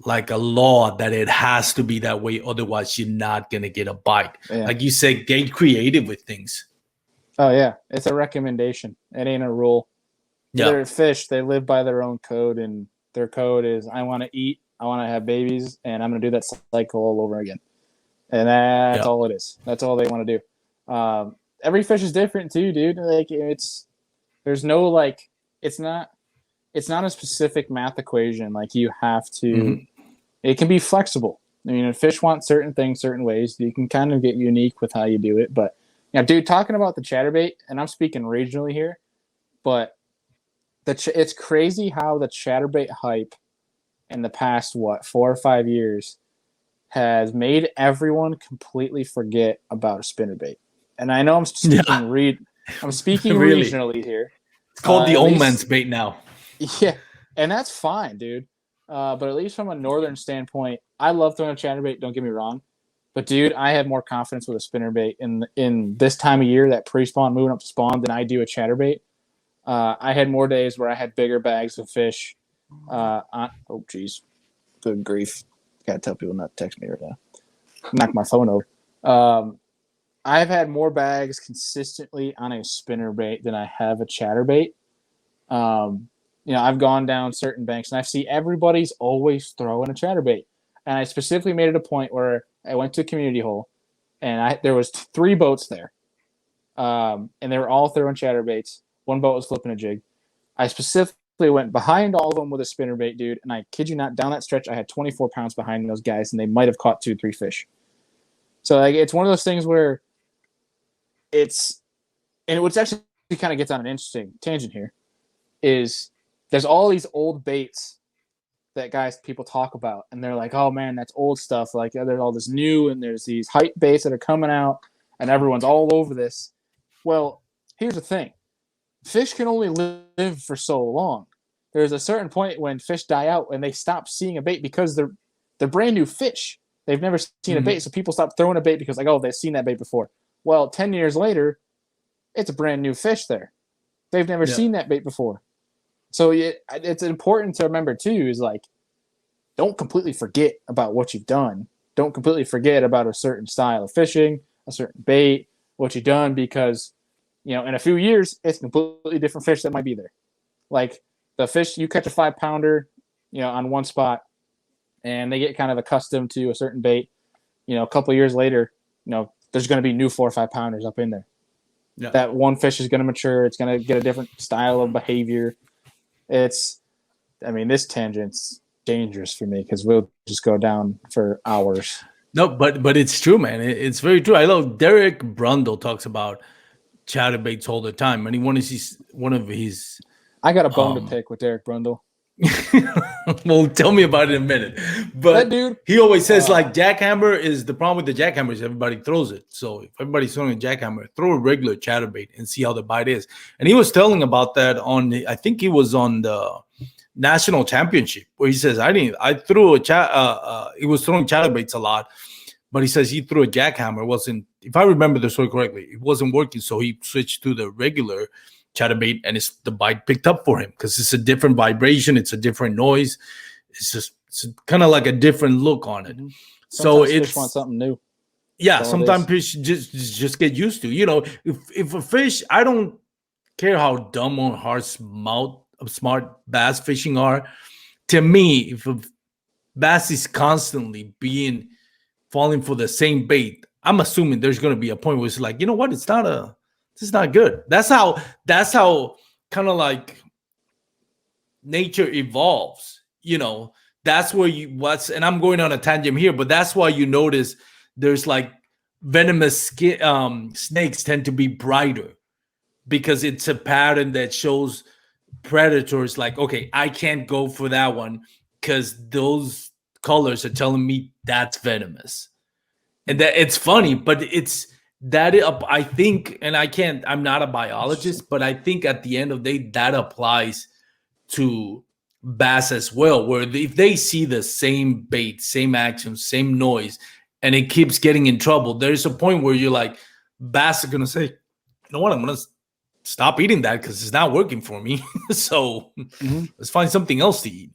like a law that it has to be that way. Otherwise, you're not going to get a bite. Yeah. Like you said, get creative with things. Oh, yeah. It's a recommendation. It ain't a rule. Yeah. They're fish. They live by their own code, and their code is I want to eat, I want to have babies, and I'm going to do that cycle all over again. And that's all it is. That's all they want to do. Every fish is different too, dude. Like there's no like, it's not a specific math equation. Like you have to, it can be flexible. I mean, fish want certain things, certain ways. You can kind of get unique with how you do it. But dude, talking about the chatterbait, and I'm speaking regionally here, but it's crazy how the chatterbait hype in the past 4 or 5 years has made everyone completely forget about a spinnerbait. And I know I'm speaking really? Regionally here. It's called the old man's bait now. Yeah, and that's fine, dude. But at least from a northern standpoint, I love throwing a chatterbait, don't get me wrong. But dude, I have more confidence with a spinnerbait in this time of year, that pre-spawn moving up to spawn, than I do a chatterbait. I had more days where I had bigger bags of fish. Oh geez, good grief! Gotta tell people not to text me right now. Knock my phone over. I've had more bags consistently on a spinnerbait than I have a chatterbait. I've gone down certain banks and I see everybody's always throwing a chatterbait. And I specifically made it a point where I went to a community hole and there was 3 boats there. And they were all throwing chatterbaits. One boat was flipping a jig. I specifically went behind all of them with a spinnerbait, dude. And I kid you not, down that stretch, I had 24 pounds behind those guys and they might have caught 2 or 3 fish. So like, it's one of those things where it's actually kind of gets on an interesting tangent here, is there's all these old baits that people talk about, and they're like, oh man, that's old stuff. Like there's all this new, and there's these hype baits that are coming out, and everyone's all over this. Well, here's the thing. Fish can only live for so long. There's a certain point when fish die out and they stop seeing a bait because they're brand new fish. They've never seen a bait, so people stop throwing a bait because like, oh, they've seen that bait before. Well, 10 years later, it's a brand new fish there. They've never seen that bait before. So it's important to remember too, is like, don't completely forget about what you've done. Don't completely forget about a certain style of fishing, a certain bait, what you've done, because, you know, in a few years, it's a completely different fish that might be there. Like the fish, you catch a 5-pounder, you know, on one spot, and they get kind of accustomed to a certain bait. You know, a couple of years later, you know, there's going to be new 4 or 5-pounders up in there. Yeah. That one fish is going to mature. It's going to get a different style of behavior. This tangent's dangerous for me because we'll just go down for hours. No, but it's true, man. It's very true. I love Derek Brundle talks about chatterbaits all the time, and one of his. I got a bone to pick with Derek Brundle. Well, tell me about it in a minute. But that dude, he always says like jackhammer is the problem with the jackhammer is everybody throws it. So if everybody's throwing a jackhammer, throw a regular chatterbait and see how the bite is. And he was telling about that I think he was on the national championship where he says I threw he was throwing chatterbaits a lot, but he says he threw a jackhammer. Wasn't, if I remember the story correctly, it wasn't working, so he switched to the regular chatterbait, and the bite picked up for him because it's a different vibration, it's a different noise, it's kind of like a different look on it. So it's fish want something new. Yeah, sometimes fish just get used to. You know, if a fish, I don't care how dumb or hard smart bass fishing are. To me, if a bass is constantly falling for the same bait, I'm assuming there's going to be a point where it's like, you know what, this is not good. That's how kind of like nature evolves. You know, that's where and I'm going on a tangent here, but that's why you notice there's like venomous snakes tend to be brighter because it's a pattern that shows predators like, okay, I can't go for that one because those colors are telling me that's venomous. And that it's funny, but it's that I think, and I'm not a biologist, but I think at the end of the day, that applies to bass as well, where if they see the same bait, same action, same noise, and it keeps getting in trouble, there's a point where you're like, bass are going to say, you know what, I'm going to stop eating that because it's not working for me. So let's find something else to eat.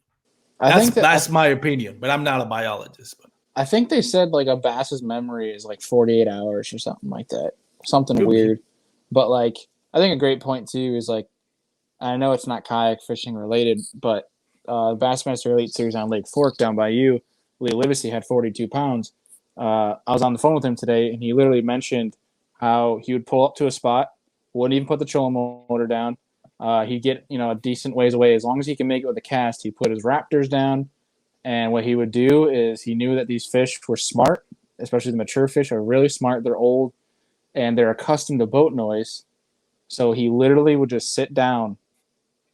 That's my opinion, but I'm not a biologist. But I think they said like a bass's memory is like 48 hours or something like that. Something weird. But like, I think a great point too is like, I know it's not kayak fishing related, but the Bassmaster Elite Series on Lake Fork down by you, Lee Livesey had 42 pounds. I was on the phone with him today, and he literally mentioned how he would pull up to a spot, wouldn't even put the trolling motor down. He'd get, a decent ways away. As long as he can make it with a cast, he'd put his Raptors down. And what he would do is he knew that these fish were smart, especially the mature fish are really smart. They're old, and they're accustomed to boat noise. So he literally would just sit down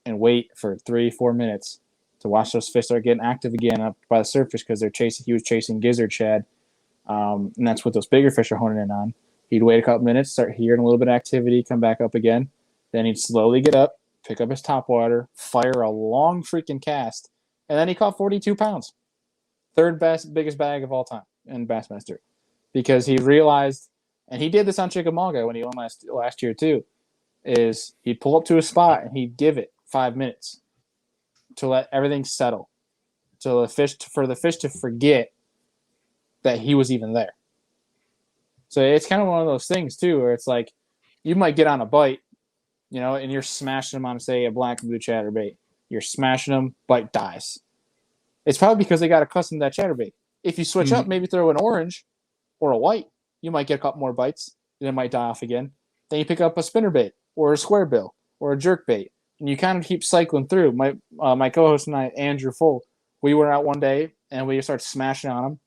and wait for 3-4 minutes to watch those fish start getting active again up by the surface because he was chasing gizzard shad. And that's what those bigger fish are honing in on. He'd wait a couple minutes, start hearing a little bit of activity, come back up again. Then he'd slowly get up, pick up his topwater, fire a long freaking cast, and then he caught 42 pounds. Third biggest bag of all time in Bassmaster. Because he realized, and he did this on Chickamauga when he won last year too, is he'd pull up to a spot and he'd give it 5 minutes to let everything settle. For the fish to forget that he was even there. So it's kind of one of those things too, where it's like you might get on a bite, and you're smashing them on, say, a black and blue chatterbait. You're smashing them, bite dies. It's probably because they got accustomed to that chatterbait. If you switch up, maybe throw an orange or a white, you might get a couple more bites, and it might die off again. Then you pick up a spinnerbait or a square bill or a jerkbait, and you kind of keep cycling through. My co-host and I, Andrew Full, we were out one day, and we started smashing on them,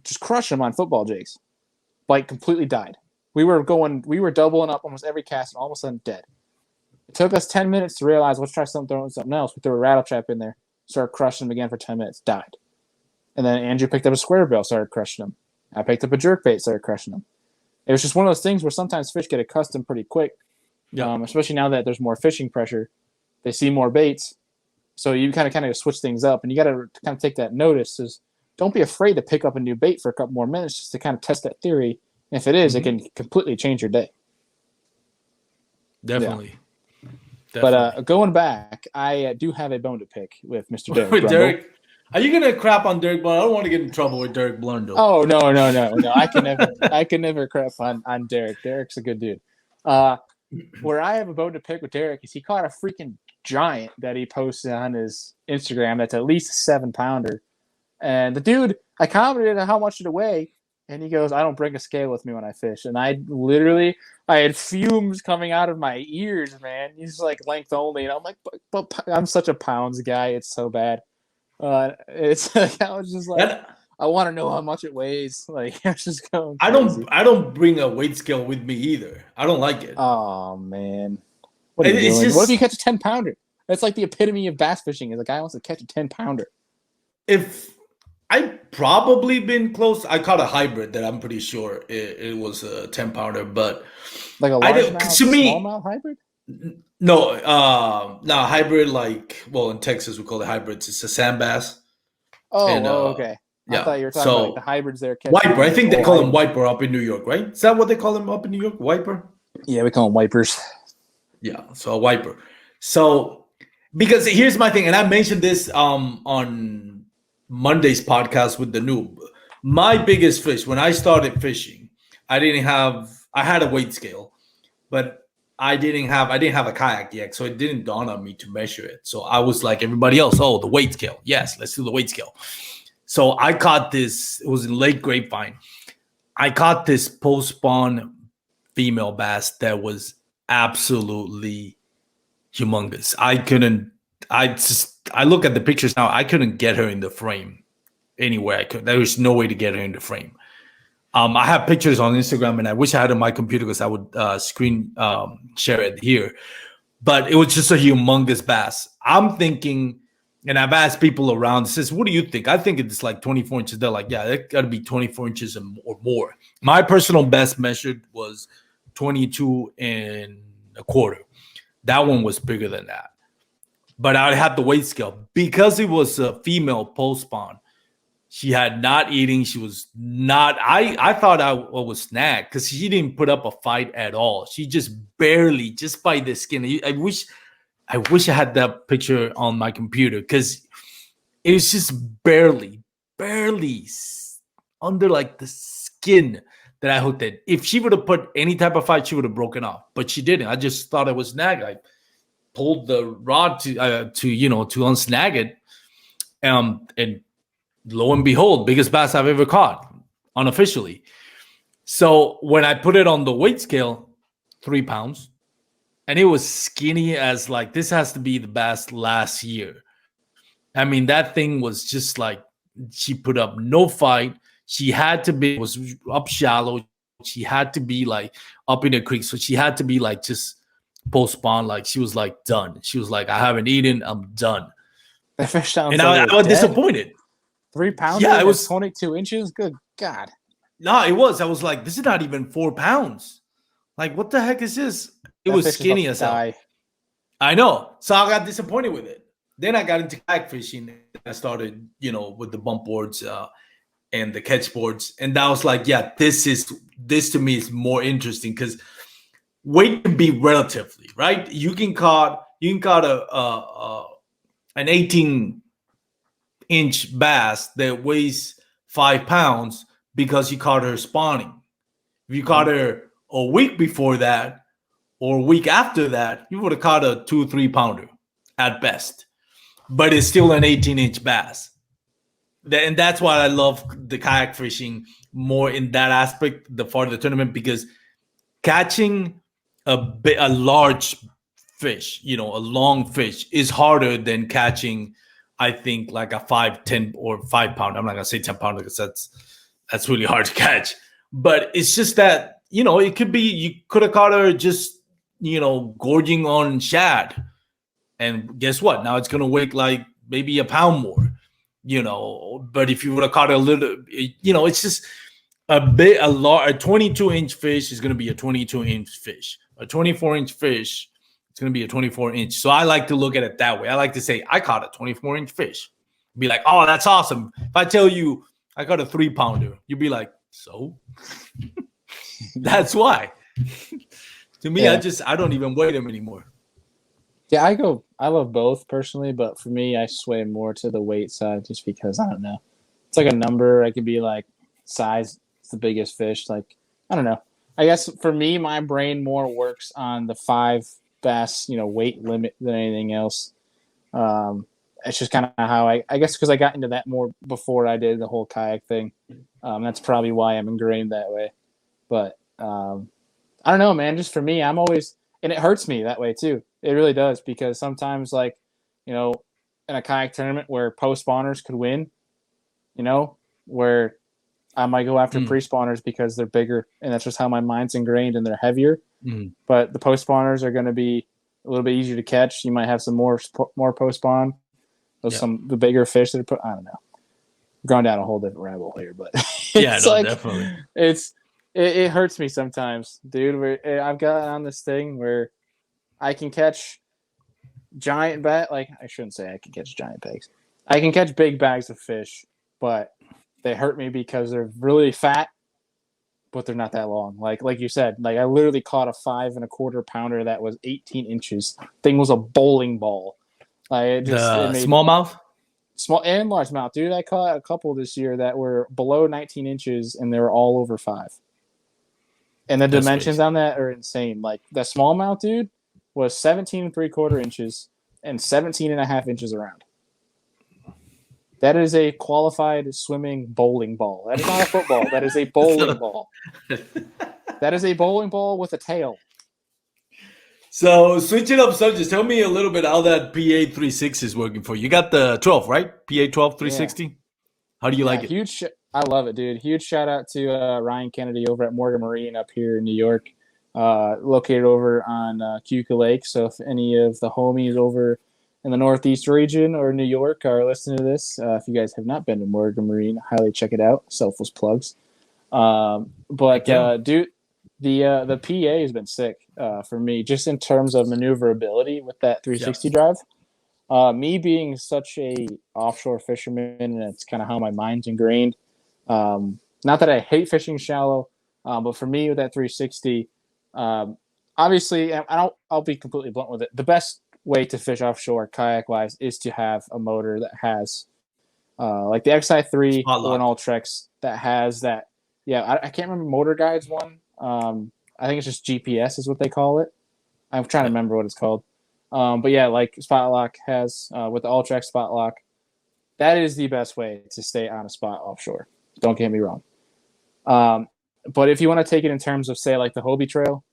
just crushing them on football jigs. Bite completely died. We were doubling up almost every cast, and all of a sudden dead. It took us 10 minutes to realize, let's try something else. We threw a rattle trap in there, started crushing them again for 10 minutes, died. And then Andrew picked up a square bill, started crushing them. I picked up a jerkbait, started crushing them. It was just one of those things where sometimes fish get accustomed pretty quick, especially now that there's more fishing pressure. They see more baits, so you kind of switch things up, and you got to kind of take that notice. don't be afraid to pick up a new bait for a couple more minutes just to kind of test that theory. And if it is, it can completely change your day. Definitely. But going back, I do have a bone to pick with Mr. Derek. With Derek, are you gonna crap on Derek Blundell? I don't want to get in trouble with Derek Blundell. Oh no! I can never crap on Derek. Derek's a good dude. Where I have a bone to pick with Derek is he caught a freaking giant that he posted on his Instagram that's at least a 7-pounder. And the dude, I commented on how much it weighed, and he goes, "I don't bring a scale with me when I fish." And I had fumes coming out of my ears, man. He's like length only, and I'm like, but I'm such a pounds guy. It's so bad. It's like, I was just like, I want to know how much it weighs. Like, I was just going crazy. I don't bring a weight scale with me either. I don't like it. Oh man, what are you doing? What if you catch a 10-pounder? That's like the epitome of bass fishing. Is a guy wants to catch a 10-pounder. If I've probably been close. I caught a hybrid that I'm pretty sure it was a 10-pounder, but like a largemouth, smallmouth hybrid. No, hybrid, like, well, in Texas we call it hybrids. It's a sand bass. Okay. Yeah. I thought you were talking about like the hybrids there. Wiper. I think they call them wiper up in New York, right? Is that what they call them up in New York? Wiper? Yeah, we call them wipers. Yeah, so a wiper. So, because here's my thing, and I mentioned this on Monday's podcast with the noob. My biggest fish, when I started fishing, I had a weight scale, but I didn't have a kayak yet, so it didn't dawn on me to measure it. So I was like everybody else, the weight scale. Yes, let's do the weight scale. So I caught this, it was in Lake Grapevine. I caught this post-spawn female bass that was absolutely humongous. I look at the pictures now, I couldn't get her in the frame anywhere. There was no way to get her in the frame. I have pictures on Instagram, and I wish I had it on my computer because I would screen share it here. But it was just a humongous bass. I'm thinking, and I've asked people around, says, what do you think? I think it's like 24 inches. They're like, yeah, it got to be 24 inches or more. My personal best measured was 22 and a quarter. That one was bigger than that. But I had the weight scale. Because it was a female post-spawn, she had not eating. She was not. I thought I was snagged because she didn't put up a fight at all. She just barely, just by the skin. I wish I had that picture on my computer because it was just barely under like the skin that I hooked it. If she would have put any type of fight, she would have broken off. But she didn't. I just thought it was snagged. I pulled the rod to unsnag it, and lo and behold, biggest bass I've ever caught unofficially. So when I put it on the weight scale, 3 pounds, and it was skinny as like, this has to be the bass last year. I mean, that thing was just like, she put up no fight. She had to be, was up shallow. She had to be like up in the creek. So she had to be like just post-spawn. Like she was like done. She was like, I haven't eaten. I'm done. That fish sounds and I was disappointed. 3 pounds? Yeah, it was 22 inches. Good God. No, it was. I was like, this is not even 4 pounds. Like, what the heck is this? It was skinny as hell. I know. So I got disappointed with it. Then I got into kayak fishing. I started, with the bump boards and the catch boards. And that was like, yeah, this to me is more interesting because weight can be relatively, right? You can caught an 18-inch bass that weighs 5 pounds because you caught her spawning. If you caught her a week before that or a week after that, you would have caught a 2-3 pounder at best. But it's still an 18-inch bass. And that's why I love the kayak fishing more in that aspect, the part of the tournament, because catching a large fish, a long fish, is harder than catching, I think, like a 5, 10, or 5 pound. I'm not gonna say 10 pounder because that's really hard to catch. But it's just that, it could be, you could have caught her just, gorging on shad. And guess what? Now it's gonna weigh like maybe a pound more, But if you would have caught a little, it's just a 22-inch fish is gonna be a 22-inch fish. A 24-inch fish, it's going to be a 24-inch. So I like to look at it that way. I like to say, I caught a 24-inch fish. Be like, oh, that's awesome. If I tell you I got a 3-pounder. You'd be like, so? That's why. To me, Yeah. I don't even weigh them anymore. Yeah, I love both personally, but for me, I sway more to the weight side just because, I don't know. It's like a number. I could be like, size, it's the biggest fish. Like, I don't know. I guess for me, my brain more works on the 5 bass, weight limit than anything else. It's just kind of how I guess because I got into that more before I did the whole kayak thing. That's probably why I'm ingrained that way. But I don't know, man. Just for me, I'm always, and it hurts me that way too. It really does because sometimes, like, in a kayak tournament where post spawners could win, where I might go after pre spawners because they're bigger, and that's just how my mind's ingrained, and they're heavier. But the post spawners are going to be a little bit easier to catch. You might have some more post spawn, the bigger fish that are put. I don't know. I'm going down a whole different rabbit hole here, but Definitely. It hurts me sometimes, dude. I've got on this thing where I can catch giant I shouldn't say I can catch giant bags. I can catch big bags of fish, but they hurt me because they're really fat, but they're not that long. Like you said, like I literally caught a 5 1/4 pounder that was 18 inches. Thing was a bowling ball. Like it made smallmouth, small and largemouth, dude. I caught a couple this year that were below 19 inches and they were all over 5. And the dimensions on that are insane. Like the smallmouth, dude, was 17 3/4 inches and 17.5 inches around. That is a qualified swimming bowling ball. That is not a football. That is a bowling ball. That is a bowling ball with a tail. So switching up subjects, tell me a little bit how that PA 360 is working for you. You got the 12, right? PA 12 360. Yeah. How do you like it? I love it, dude. Huge shout out to Ryan Kennedy over at Morgan Marine up here in New York, located over on Keuka Lake. So if any of the homies over in the Northeast region or New York are listening to this, if you guys have not been to Morgan Marine, highly check it out. Selfless plugs. Dude, the PA has been sick for me, just in terms of maneuverability with that 360 drive. Me being such a offshore fisherman, and it's kind of how my mind's ingrained. Not that I hate fishing shallow, but for me with that 360, obviously, I'll be completely blunt with it. The best way to fish offshore kayak wise is to have a motor that has, like the XI3 or an Ultrex that has that. Yeah, I can't remember Motor Guide's one. I think it's just GPS is what they call it. I'm trying to remember what it's called. But yeah, like Spot Lock has with the Ultrex Spot Lock, that is the best way to stay on a spot offshore. Don't get me wrong. But if you want to take it in terms of, say, like the Hobie Trail,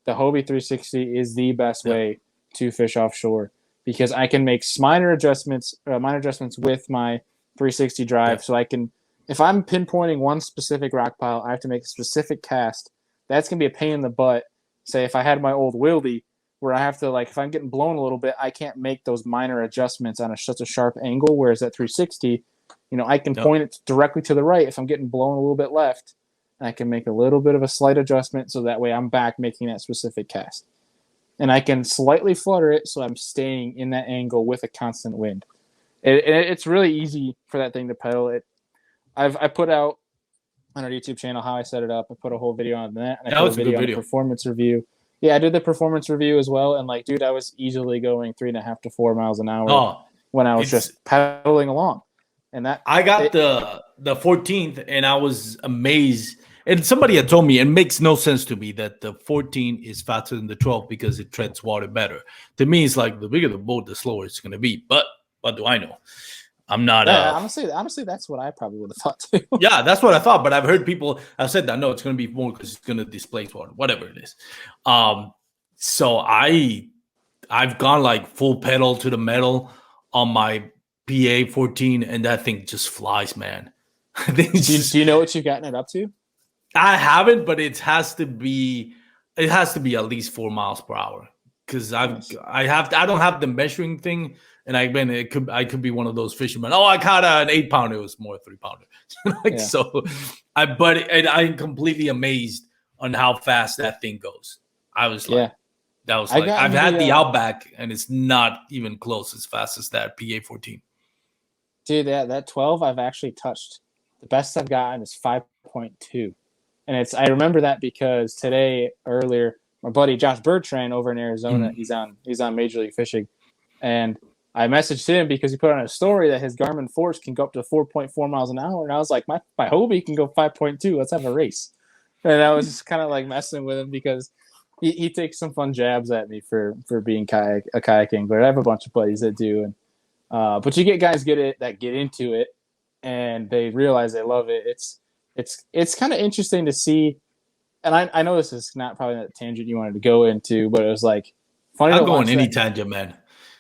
the Hobie 360 is the best way to fish offshore because I can make minor adjustments with my 360 drive. So I can, if I'm pinpointing one specific rock pile, I have to make a specific cast. That's going to be a pain in the butt. Say if I had my old Wildy, where I have to, like, if I'm getting blown a little bit, I can't make those minor adjustments on such a sharp angle. Whereas at 360, I can point it directly to the right if I'm getting blown a little bit left. And I can make a little bit of a slight adjustment so that way I'm back making that specific cast. And I can slightly flutter it so I'm staying in that angle with a constant wind. It's really easy for that thing to pedal. I put out on our YouTube channel how I set it up. I put a whole video on that. And I put a video on the performance review. Yeah, I did the performance review as well. And, like, dude, I was easily going 3.5 to 4 miles an hour when I was just pedaling along. And that I got the 14th, and I was amazed. And somebody had told me it makes no sense to me that the 14 is faster than the 12 because it treads water better. To me, it's like the bigger the boat, the slower it's going to be. But what do I know? I'm not. Honestly, that's what I probably would have thought too. Yeah, that's what I thought. But I've heard people have said that no, it's going to be more because it's going to displace water, whatever it is. So I've gone like full pedal to the metal on my PA 14, and that thing just flies, man. Do you know what you've gotten it up to? I haven't, but it has to be at least 4 miles per hour because I don't have the measuring thing, and I could be one of those fishermen. Oh, I caught an 8-pounder. It was more a 3-pounder. So I'm completely amazed on how fast that thing goes. I was like, that was like I've had the Outback, and it's not even close as fast as that PA 14. Dude, that 12 I've actually touched. The best I've gotten is 5.2. And I remember that because today earlier, my buddy Josh Bertrand over in Arizona, he's on Major League Fishing, and I messaged him because he put on a story that his Garmin Force can go up to 4.4 miles an hour, and I was like, my Hobie can go 5.2. Let's have a race. And I was just kind of like messing with him because he takes some fun jabs at me for being kayaking, but I have a bunch of buddies that do, and but you get guys that get into it and they realize they love it. It's kind of interesting to see, and I know this is not probably that tangent you wanted to go into, but it was like funny. I'll go on any tangent, man.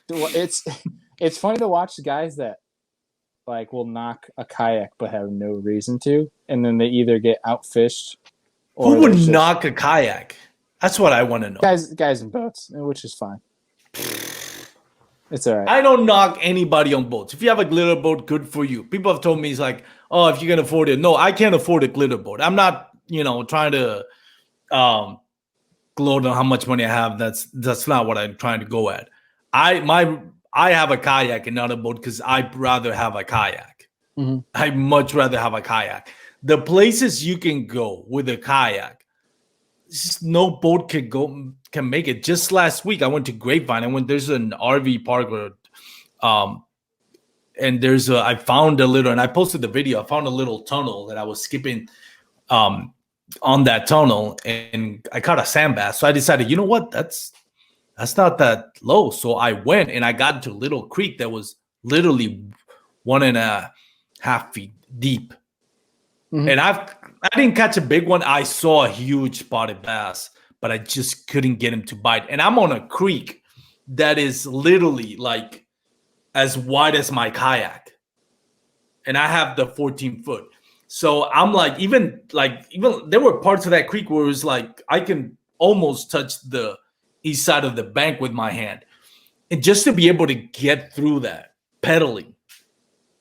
It's funny to watch the guys that like will knock a kayak but have no reason to, and then they either get outfished. Or who would knock a kayak? That's what I want to know. Guys in boats, which is fine. It's all right. I don't knock anybody on boats. If you have a glitter boat, good for you. People have told me it's like, oh, if you can afford it. No, I can't afford a glitter boat. I'm not, trying to gloat on how much money I have. That's not what I'm trying to go at. I have a kayak and not a boat because I'd rather have a kayak. Mm-hmm. I'd much rather have a kayak. The places you can go with a kayak, no boat can make it. Just last week, I went to Grapevine. There's an RV park where, and I found a little, and I posted the video. I found a little tunnel that I was skipping on that tunnel, and I caught a sand bass. So I decided, you know what? That's not that low. So I went and I got into a little creek that was literally 1.5 feet deep. Mm-hmm. And I didn't catch a big one. I saw a huge spotted bass, but I just couldn't get him to bite. And I'm on a creek that is literally like as wide as my kayak. And I have the 14-foot. So I'm like, even there were parts of that creek where it was like I can almost touch the east side of the bank with my hand. And just to be able to get through that, pedaling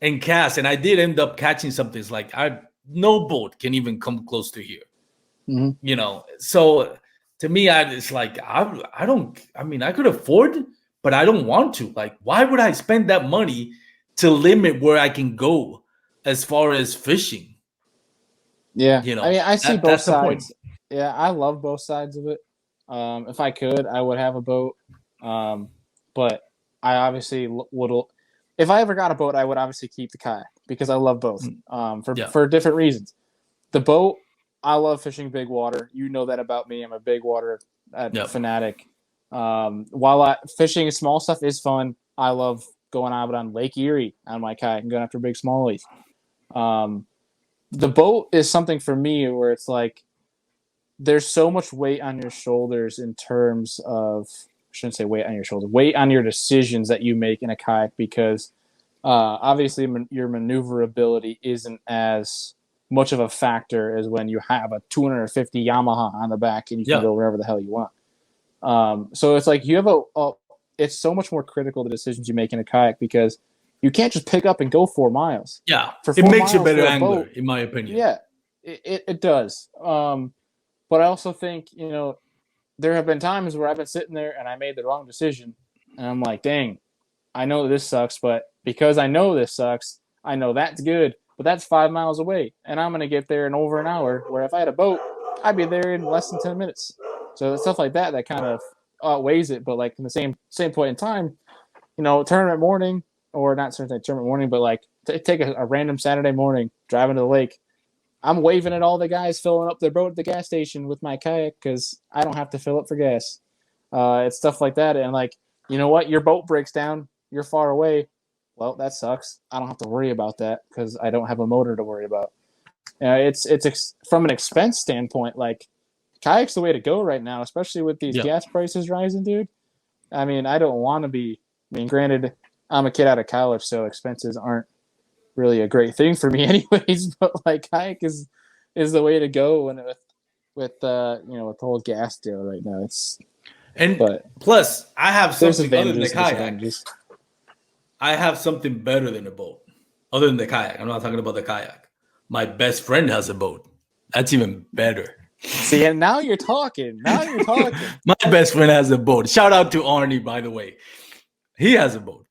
and cast. And I did end up catching something. It's like no boat can even come close to here. Mm-hmm. So to me, it's like, I could afford, but I don't want to. Like, why would I spend that money to limit where I can go as far as fishing? Yeah. I see both sides. Yeah. I love both sides of it. If I could, I would have a boat. But I obviously would, if I ever got a boat, I would obviously keep the kayak because I love both for different reasons. The boat, I love fishing big water. You know that about me. I'm a big water fanatic. While fishing small stuff is fun, I love going out on Lake Erie on my kayak and going after big smallies. The boat is something for me where it's like there's so much weight on your shoulders in terms of, I shouldn't say weight on your shoulders, weight on your decisions that you make in a kayak because obviously your maneuverability isn't as much of a factor as when you have a 250 Yamaha on the back and you can go wherever the hell you want. So it's like you have it's so much more critical the decisions you make in a kayak because you can't just pick up and go 4 miles. Yeah, it makes you a better angler, in my opinion. Yeah, it does. But I also think, there have been times where I've been sitting there and I made the wrong decision. And I'm like, dang, I know this sucks, but because I know this sucks, I know that's good, but that's 5 miles away. And I'm going to get there in over an hour, where if I had a boat, I'd be there in less than 10 minutes. So stuff like that kind of outweighs it. But like in the same point in time, tournament morning, or not certainly tournament morning, but like take a random Saturday morning, driving to the lake. I'm waving at all the guys filling up their boat at the gas station with my kayak because I don't have to fill it for gas. It's stuff like that. And like, you know what? Your boat breaks down. You're far away. Well, that sucks. I don't have to worry about that because I don't have a motor to worry about. It's from an expense standpoint, like kayak's the way to go right now, especially with these gas prices rising, dude. I mean, I don't want to be. I mean, granted, I'm a kid out of college, so expenses aren't really a great thing for me, anyways. But like, kayak is the way to go, and with the whole gas deal right now, plus, I have something other than the kayak. I have something better than a boat, other than the kayak. I'm not talking about the kayak. My best friend has a boat. That's even better. See, and now you're talking. My best friend has a boat. Shout out to Arnie, by the way. He has a boat.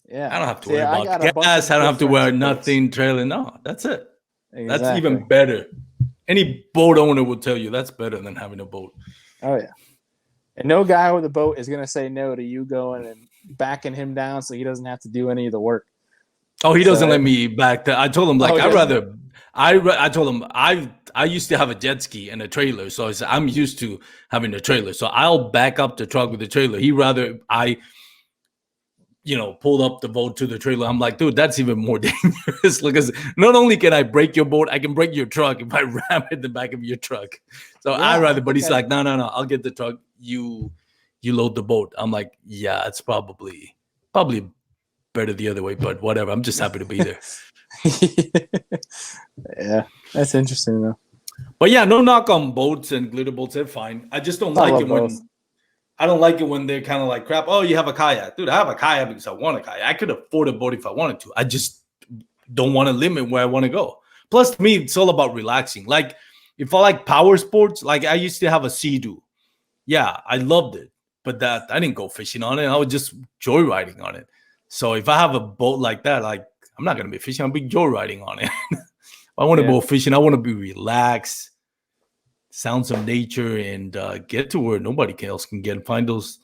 Yeah. I don't have to See, worry I about got a bunch gas. of I don't good have to friends wear with boats. nothing, trailer. No, that's it. That's Exactly. even better. Any boat owner will tell you that's better than having a boat. Oh yeah. And no guy with a boat is gonna say no to you going and backing him down so he doesn't have to do any of the work. Oh, he doesn't So- let me back. I told him like Oh, he I'd doesn't? rather. I told him I used to have a jet ski and a trailer, so I'm used to having a trailer. So I'll back up the truck with the trailer. He rather I, pulled up the boat to the trailer. I'm like, dude, that's even more dangerous because not only can I break your boat, I can break your truck if I ram it in the back of your truck. So Yeah, I rather. I But think he's like, no, I'll get the truck. You load the boat. I'm like, yeah, it's probably better the other way, but whatever. I'm just happy to be there. Yeah, that's interesting though. But yeah, no knock on boats and glitter boats. They're fine. I just don't I like love it both. when I don't like it when they're kind of like crap. Oh, you have a kayak, dude. I have a kayak because I want a kayak. I could afford a boat if I wanted to. I just don't want to limit where I want to go. Plus, to me, it's all about relaxing. Like if I like power sports, like I used to have a Sea-Doo. Yeah, I loved it, but that I didn't go fishing on it. I was just joyriding on it. So if I have a boat like that, like I'm not gonna be fishing. I'll be joyriding on it. I want to go fishing. I want to be relaxed, sounds of nature, and get to where nobody else can get and find those.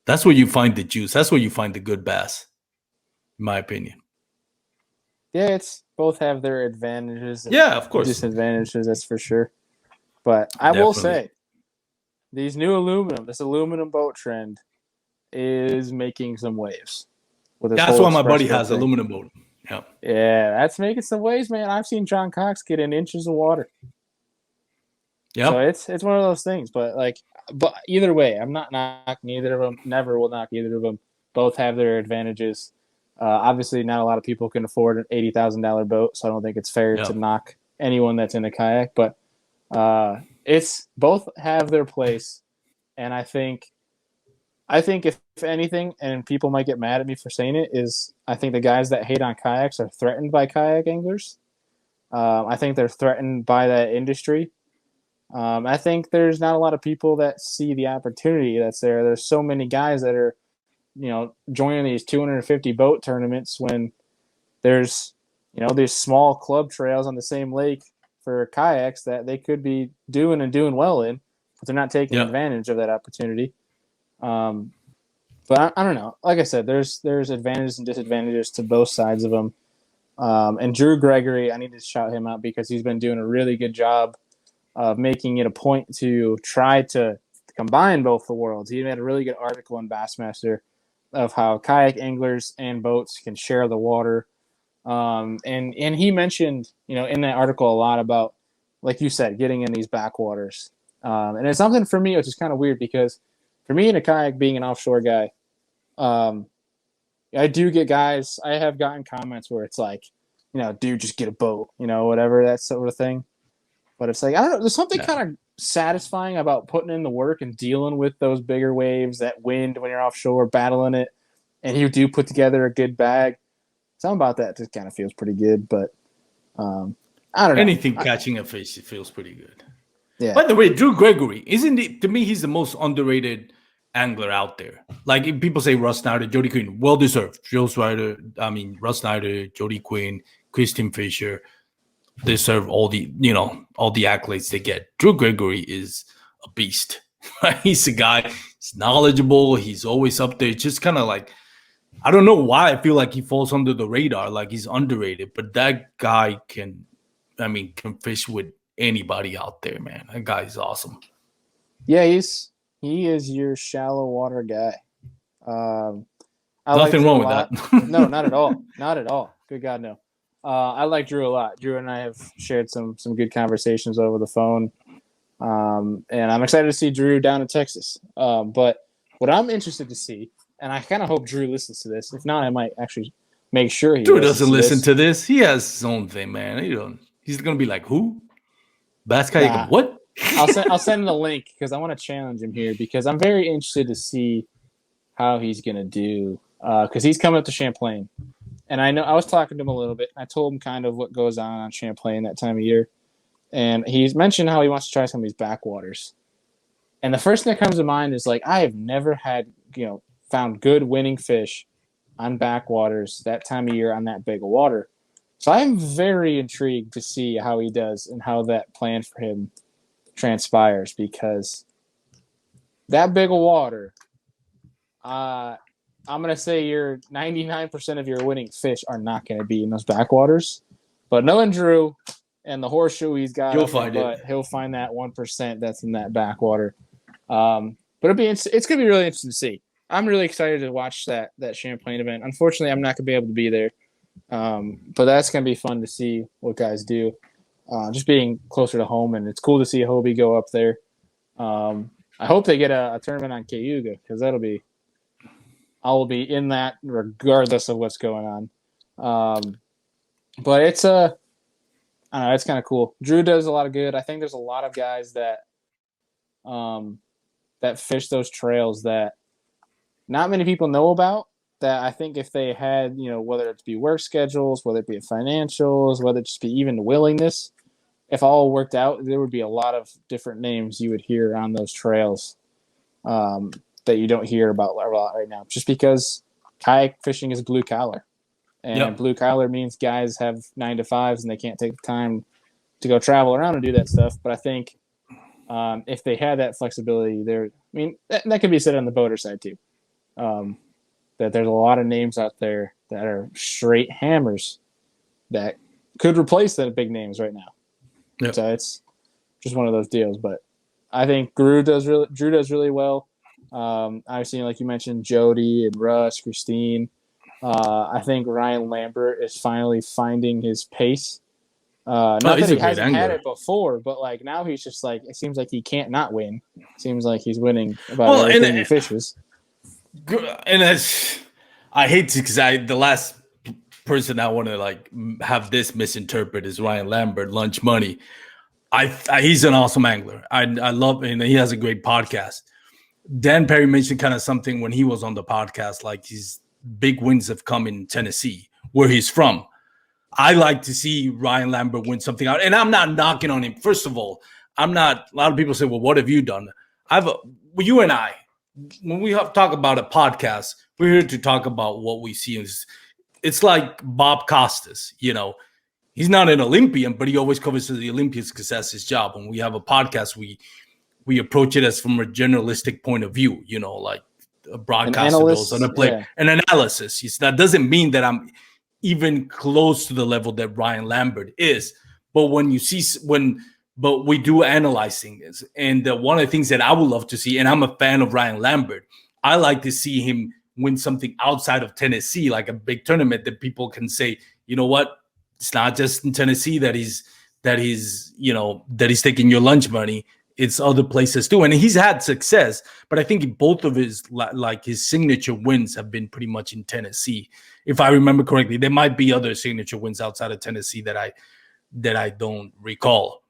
That's where you find the juice. That's where you find the good bass, in my opinion. Yeah, it's both have their advantages and Yeah, of course. disadvantages, that's for sure. But I will say, this aluminum boat trend is making some waves. That's why my buddy has an aluminum boat. Yeah. Yeah, that's making some waves, man. I've seen John Cox get in inches of water. Yeah. So it's one of those things. But either way, I'm not knocking either of them. Never will knock either of them. Both have their advantages. Obviously, not a lot of people can afford an $80,000 boat, so I don't think it's fair to knock anyone that's in a kayak. But it's both have their place, and I think if anything, and people might get mad at me for saying it, is I think the guys that hate on kayaks are threatened by kayak anglers. I think they're threatened by that industry. I think there's not a lot of people that see the opportunity that's there. There's so many guys that are, joining these 250 boat tournaments when there's, these small club trails on the same lake for kayaks that they could be doing well in, but they're not taking advantage of that opportunity. But I don't know. Like I said, there's advantages and disadvantages to both sides of them. And Drew Gregory, I need to shout him out because he's been doing a really good job of making it a point to try to combine both the worlds. He had a really good article in Bassmaster of how kayak anglers and boats can share the water. And he mentioned, in that article a lot about, like you said, getting in these backwaters. And it's something for me, which is kind of weird because for me in a kayak, being an offshore guy, I do get guys, I have gotten comments where it's like, dude, just get a boat, whatever, that sort of thing. But it's like, I don't know, there's something kind of satisfying about putting in the work and dealing with those bigger waves, that wind when you're offshore, battling it, and you do put together a good bag. Something about that just kind of feels pretty good, but I don't know. Anything catching a fish, it feels pretty good. Yeah. By the way, Drew Gregory, isn't it, to me, he's the most underrated angler out there. Like if people say Russ Snyder, Jody Quinn, well deserved. Russ Snyder, Jody Quinn, Christian Fisher deserve all the accolades they get. Drew Gregory is a beast. He's a guy. He's knowledgeable. He's always up there. It's just kind of like, I don't know why I feel like he falls under the radar. Like he's underrated, but that guy can fish with anybody out there, man. That guy is awesome. Yeah, he is your shallow water guy. Nothing wrong with that. No, not at all. Not at all. Good God, no. I like Drew a lot. Drew and I have shared some good conversations over the phone. And I'm excited to see Drew down in Texas. But what I'm interested to see, and I kind of hope Drew listens to this. If not, I might actually make sure he Drew doesn't listen to this. He has his own thing, man. He's going to be like, who? Bass kayak? What? I'll send him the link because I want to challenge him here because I'm very interested to see how he's going to do because he's coming up to Champlain. And I know I was talking to him a little bit. I told him kind of what goes on Champlain that time of year. And he's mentioned how he wants to try some of these backwaters. And the first thing that comes to mind is like, I have never had, found good winning fish on backwaters that time of year on that big of water. So I'm very intrigued to see how he does and how that plan for him transpires, because that big of water, I'm going to say your 99% of your winning fish are not going to be in those backwaters. But knowing Drew and the horseshoe he's got, he'll find that 1% that's in that backwater. But it's going to be really interesting to see. I'm really excited to watch that Champlain event. Unfortunately, I'm not going to be able to be there. But that's going to be fun to see what guys do. Just being closer to home, and it's cool to see Hobie go up there. I hope they get a tournament on Cayuga, because I will be in that regardless of what's going on. But it's I don't know, it's kind of cool. Drew does a lot of good. I think there's a lot of guys that that fish those trails that not many people know about, that I think if they had, whether it be work schedules, whether it be financials, whether it just be even the willingness, if all worked out, there would be a lot of different names you would hear on those trails that you don't hear about a lot right now, just because kayak fishing is blue collar. And blue collar means guys have 9 to 5s and they can't take the time to go travel around and do that stuff. But I think if they had that flexibility there, that could be said on the boater side too. That there's a lot of names out there that are straight hammers that could replace the big names right now. Yep. So it's just one of those deals. But I think Drew does really well. I've seen, like you mentioned, Jody and Russ, Christine. I think Ryan Lambert is finally finding his pace. Not that he hasn't had it before, but like now he's just like, it seems like he can't not win. It seems like he's winning about everything he fishes. And I hate to, because the last person I want to have this misinterpret is Ryan Lambert, Lunch Money. He's an awesome angler. I love him, and he has a great podcast. Dan Perry mentioned kind of something when he was on the podcast, like his big wins have come in Tennessee, where he's from. I like to see Ryan Lambert win something out, and I'm not knocking on him. First of all, I'm not. A lot of people say, "Well, what have you done?" You and I, when we talk about a podcast, we're here to talk about what we see. It's like Bob Costas, he's not an Olympian, but he always covers the Olympians because that's his job. When we have a podcast, we approach it as from a journalistic point of view, like a broadcaster goes on a play, an analysis. That doesn't mean that I'm even close to the level that Ryan Lambert is. But when you see, but we do analyze things. And one of the things that I would love to see, and I'm a fan of Ryan Lambert, I like to see him win something outside of Tennessee, like a big tournament that people can say, you know what, it's not just in Tennessee that he's taking your lunch money. It's other places too. And he's had success, but I think both of his signature wins have been pretty much in Tennessee. If I remember correctly, there might be other signature wins outside of Tennessee that I don't recall.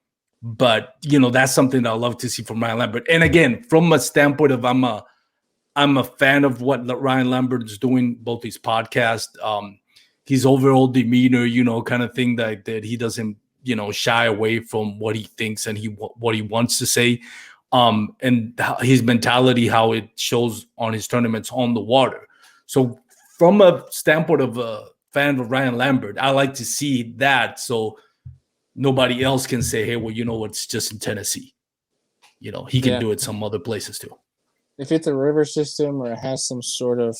But, that's something that I love to see from Ryan Lambert. And again, from a standpoint of I'm a fan of what Ryan Lambert is doing, both his podcast, his overall demeanor, kind of thing that he doesn't, shy away from what he thinks and what he wants to say. And his mentality, how it shows on his tournaments on the water. So from a standpoint of a fan of Ryan Lambert, I like to see that. So nobody else can say, hey, well, it's just in Tennessee. He can do it some other places too. If it's a river system or it has some sort of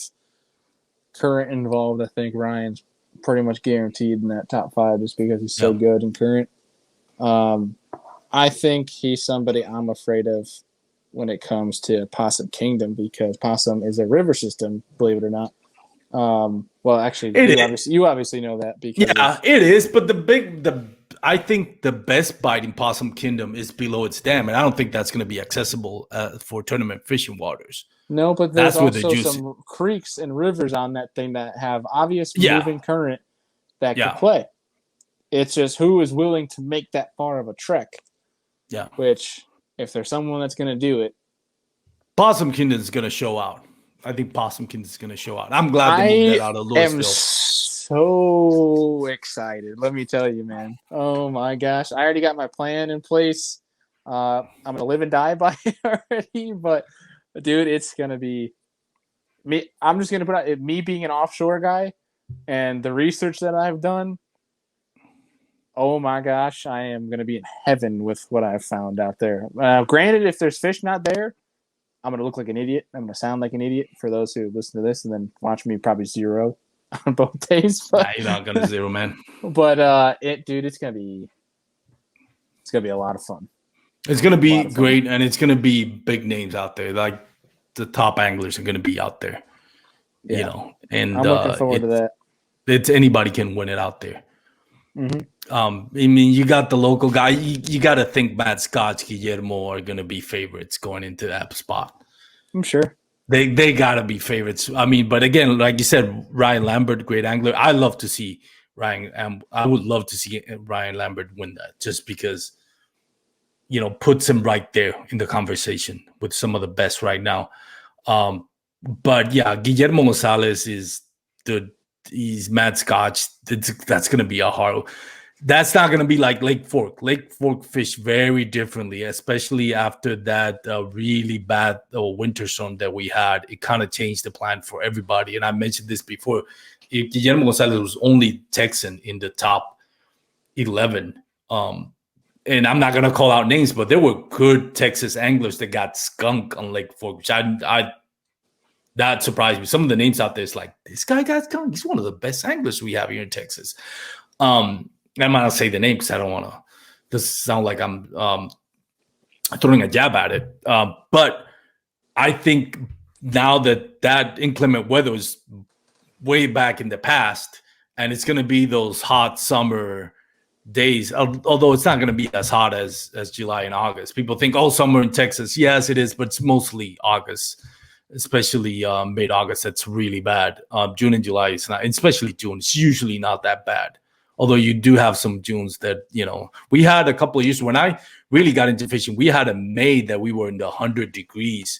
current involved, I think Ryan's pretty much guaranteed in that top 5 just because he's so good in current. I think he's somebody I'm afraid of when it comes to Possum Kingdom, because Possum is a river system, believe it or not. Well, actually, you obviously know that. Because it is. But I think the best bite in Possum Kingdom is below its dam, and I don't think that's going to be accessible for tournament fishing waters. No, but there's also some creeks and rivers on that thing that have obvious moving current that could play. It's just who is willing to make that far of a trek. Yeah. Which, if there's someone that's going to do it, Possum Kingdom is going to show out. I think Possum Kingdom is going to show out. I'm glad they moved that out of Louisville. So excited. Let me tell you, man. Oh my gosh. I already got my plan in place. I'm going to live and die by it already, but dude, it's going to be I'm just gonna put out me being an offshore guy and the research that I've done. Oh my gosh, I am gonna be in heaven with what I've found out there. Granted, if there's fish not there, I'm gonna look like an idiot. I'm gonna sound like an idiot for those who listen to this and then watch me probably zero on both days. But, Nah, you're not gonna zero, man. But it's gonna be a lot of fun. It's gonna be great, and it's gonna be big names out there. Like the top anglers are gonna be out there. Yeah. You know, and I'm looking forward to that. It's anybody can win it out there. Mm-hmm. I mean, you got the local guy. You got to think Matt Scotch, Guillermo are going to be favorites going into that spot. I'm sure they got to be favorites. I mean, but again, like you said, Ryan Lambert, great angler. I love to see Ryan. I would love to see Ryan Lambert win that, just because, you know, puts him right there in the conversation with some of the best right now. But yeah, Guillermo Gonzalez he's Matt Scotch. That's going to be a hard. That's not going to be like Lake Fork. Lake Fork fish very differently, especially after that really bad winter storm that we had. It kind of changed the plan for everybody. And I mentioned this before. Guillermo Gonzalez was only Texan in the top 11. And I'm not going to call out names, but there were good Texas anglers that got skunked on Lake Fork, which that surprised me. Some of the names out there is like, this guy got skunked. He's one of the best anglers we have here in Texas. I'm not going to say the name because I don't want to just sound like I'm throwing a jab at it. But I think now that inclement weather is way back in the past, and it's going to be those hot summer days, although it's not going to be as hot as July and August. People think, oh, summer in Texas. Yes, it is, but it's mostly August, especially mid-August. That's really bad. June and July is not, especially June. It's usually not that bad. Although you do have some Junes that, you know, we had a couple of years when I really got into fishing. We had a May that we were in the 100 degrees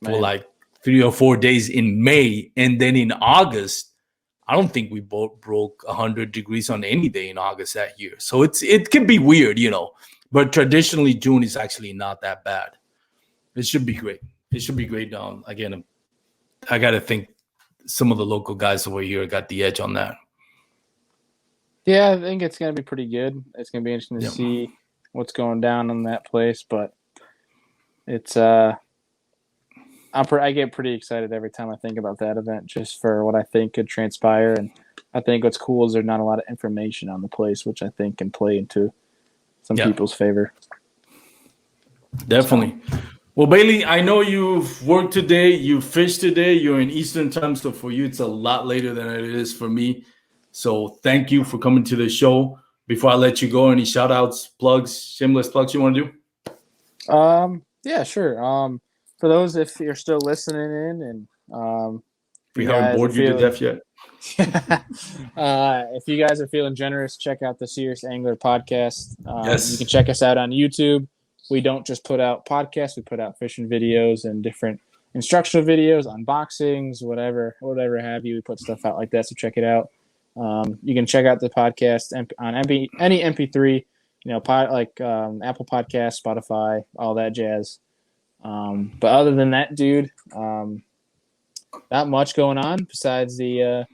for like 3 or 4 days in May. And then in August, I don't think we both broke 100 degrees on any day in August that year. So it can be weird, you know, but traditionally June is actually not that bad. It should be great. It should be great. Again, I got to think some of the local guys over here got the edge on that. Yeah, I think it's going to be pretty good. It's going to be interesting to see what's going down in that place, but it's I get pretty excited every time I think about that event, just for what I think could transpire. And I think what's cool is there's not a lot of information on the place, which I think can play into some people's favor. Definitely. Well, Bailey, I know you've worked today, you fished today, you're in Eastern time, so for you it's a lot later than it is for me. So thank you for coming to the show. Before I let you go, any shout outs, plugs, shameless plugs you want to do? Yeah, sure. For those, if you're still listening in and we haven't bored you to death yet. If you guys are feeling generous, check out the Serious Angler podcast. Yes. You can check us out on YouTube. We don't just put out podcasts, we put out fishing videos and different instructional videos, unboxings, whatever have you. We put stuff out like that, so check it out. You can check out the podcast on any MP3, you know, Apple Podcasts, Spotify, all that jazz. But other than that, dude, not much going on besides the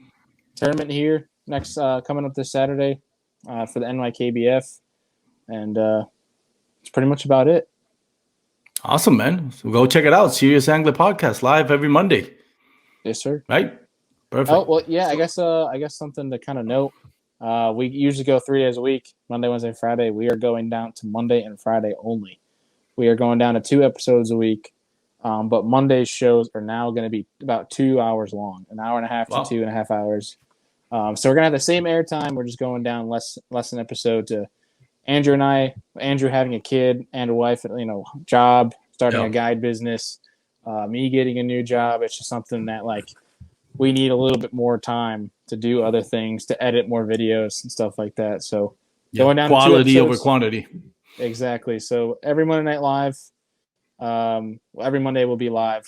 tournament here next coming up this Saturday for the NYKBF, and it's pretty much about it. Awesome, man. So go check it out. Serious Angler Podcast live every Monday. Yes, sir. Right. Perfect. Oh, well, yeah, I guess something to kind of note. We usually go 3 days a week, Monday, Wednesday, Friday. We are going down to Monday and Friday only. We are going down to 2 episodes a week, but Monday's shows are now going to be about 2 hours long, an hour and a half to 2.5 hours. So we're going to have the same airtime. We're just going down less an episode to Andrew and I. Andrew having a kid and a wife, you know, job, starting a guide business, me getting a new job. It's just something that, like, we need a little bit more time to do other things, to edit more videos and stuff like that. So going down quality to 2 over quantity. Exactly. So every Monday night live, every Monday we'll be live,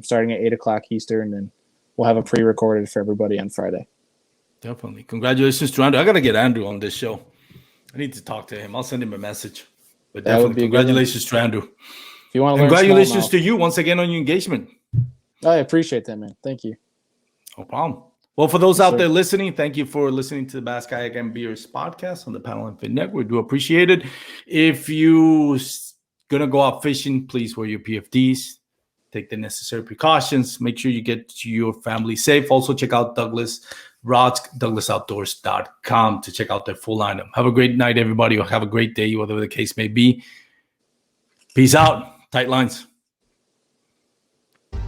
starting at 8:00 Eastern, and we'll have a pre-recorded for everybody on Friday. Definitely. Congratulations to Andrew. I got to get Andrew on this show. I need to talk to him. I'll send him a message. But definitely congratulations to Andrew. If you want to learn, congratulations to you once again on your engagement. I appreciate that, man. Thank you. No problem. Well, for those out Sir. there listening, thank you for listening to the Bass Kayak and Beers podcast on the Paddle and Fin Network. We do appreciate it. If you're going to go out fishing, please wear your PFDs. Take the necessary precautions. Make sure you get your family safe. Also, check out Douglas Rods, douglasoutdoors.com to check out their full lineup. Have a great night, everybody, or have a great day, whatever the case may be. Peace out. Tight lines.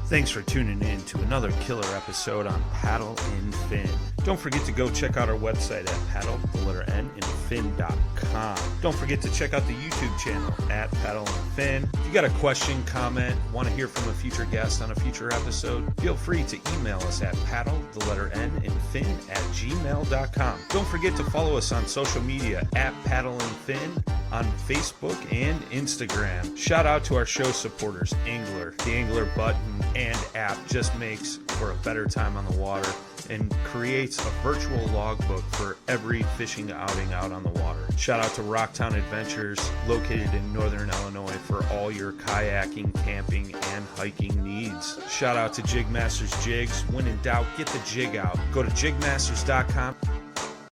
Thanks for tuning in to another killer episode on Paddle and Fin. Don't forget to go check out our website at paddle_and_fin.com. Don't forget to check out the YouTube channel at Paddle and Fin. If you got a question, comment, want to hear from a future guest on a future episode, feel free to email us at paddle_and_fin@gmail.com. Don't forget to follow us on social media at Paddle and Fin on Facebook and Instagram. Shout out to our show supporters, Angler. The Angler button and app just makes for a better time on the water and creates a virtual logbook for every fishing outing out on the water. Shout out to Rocktown Adventures, located in northern Illinois, for all your kayaking, camping, and hiking needs. Shout out to Jig Masters Jigs. When in doubt, get the jig out. Go to jigmasters.com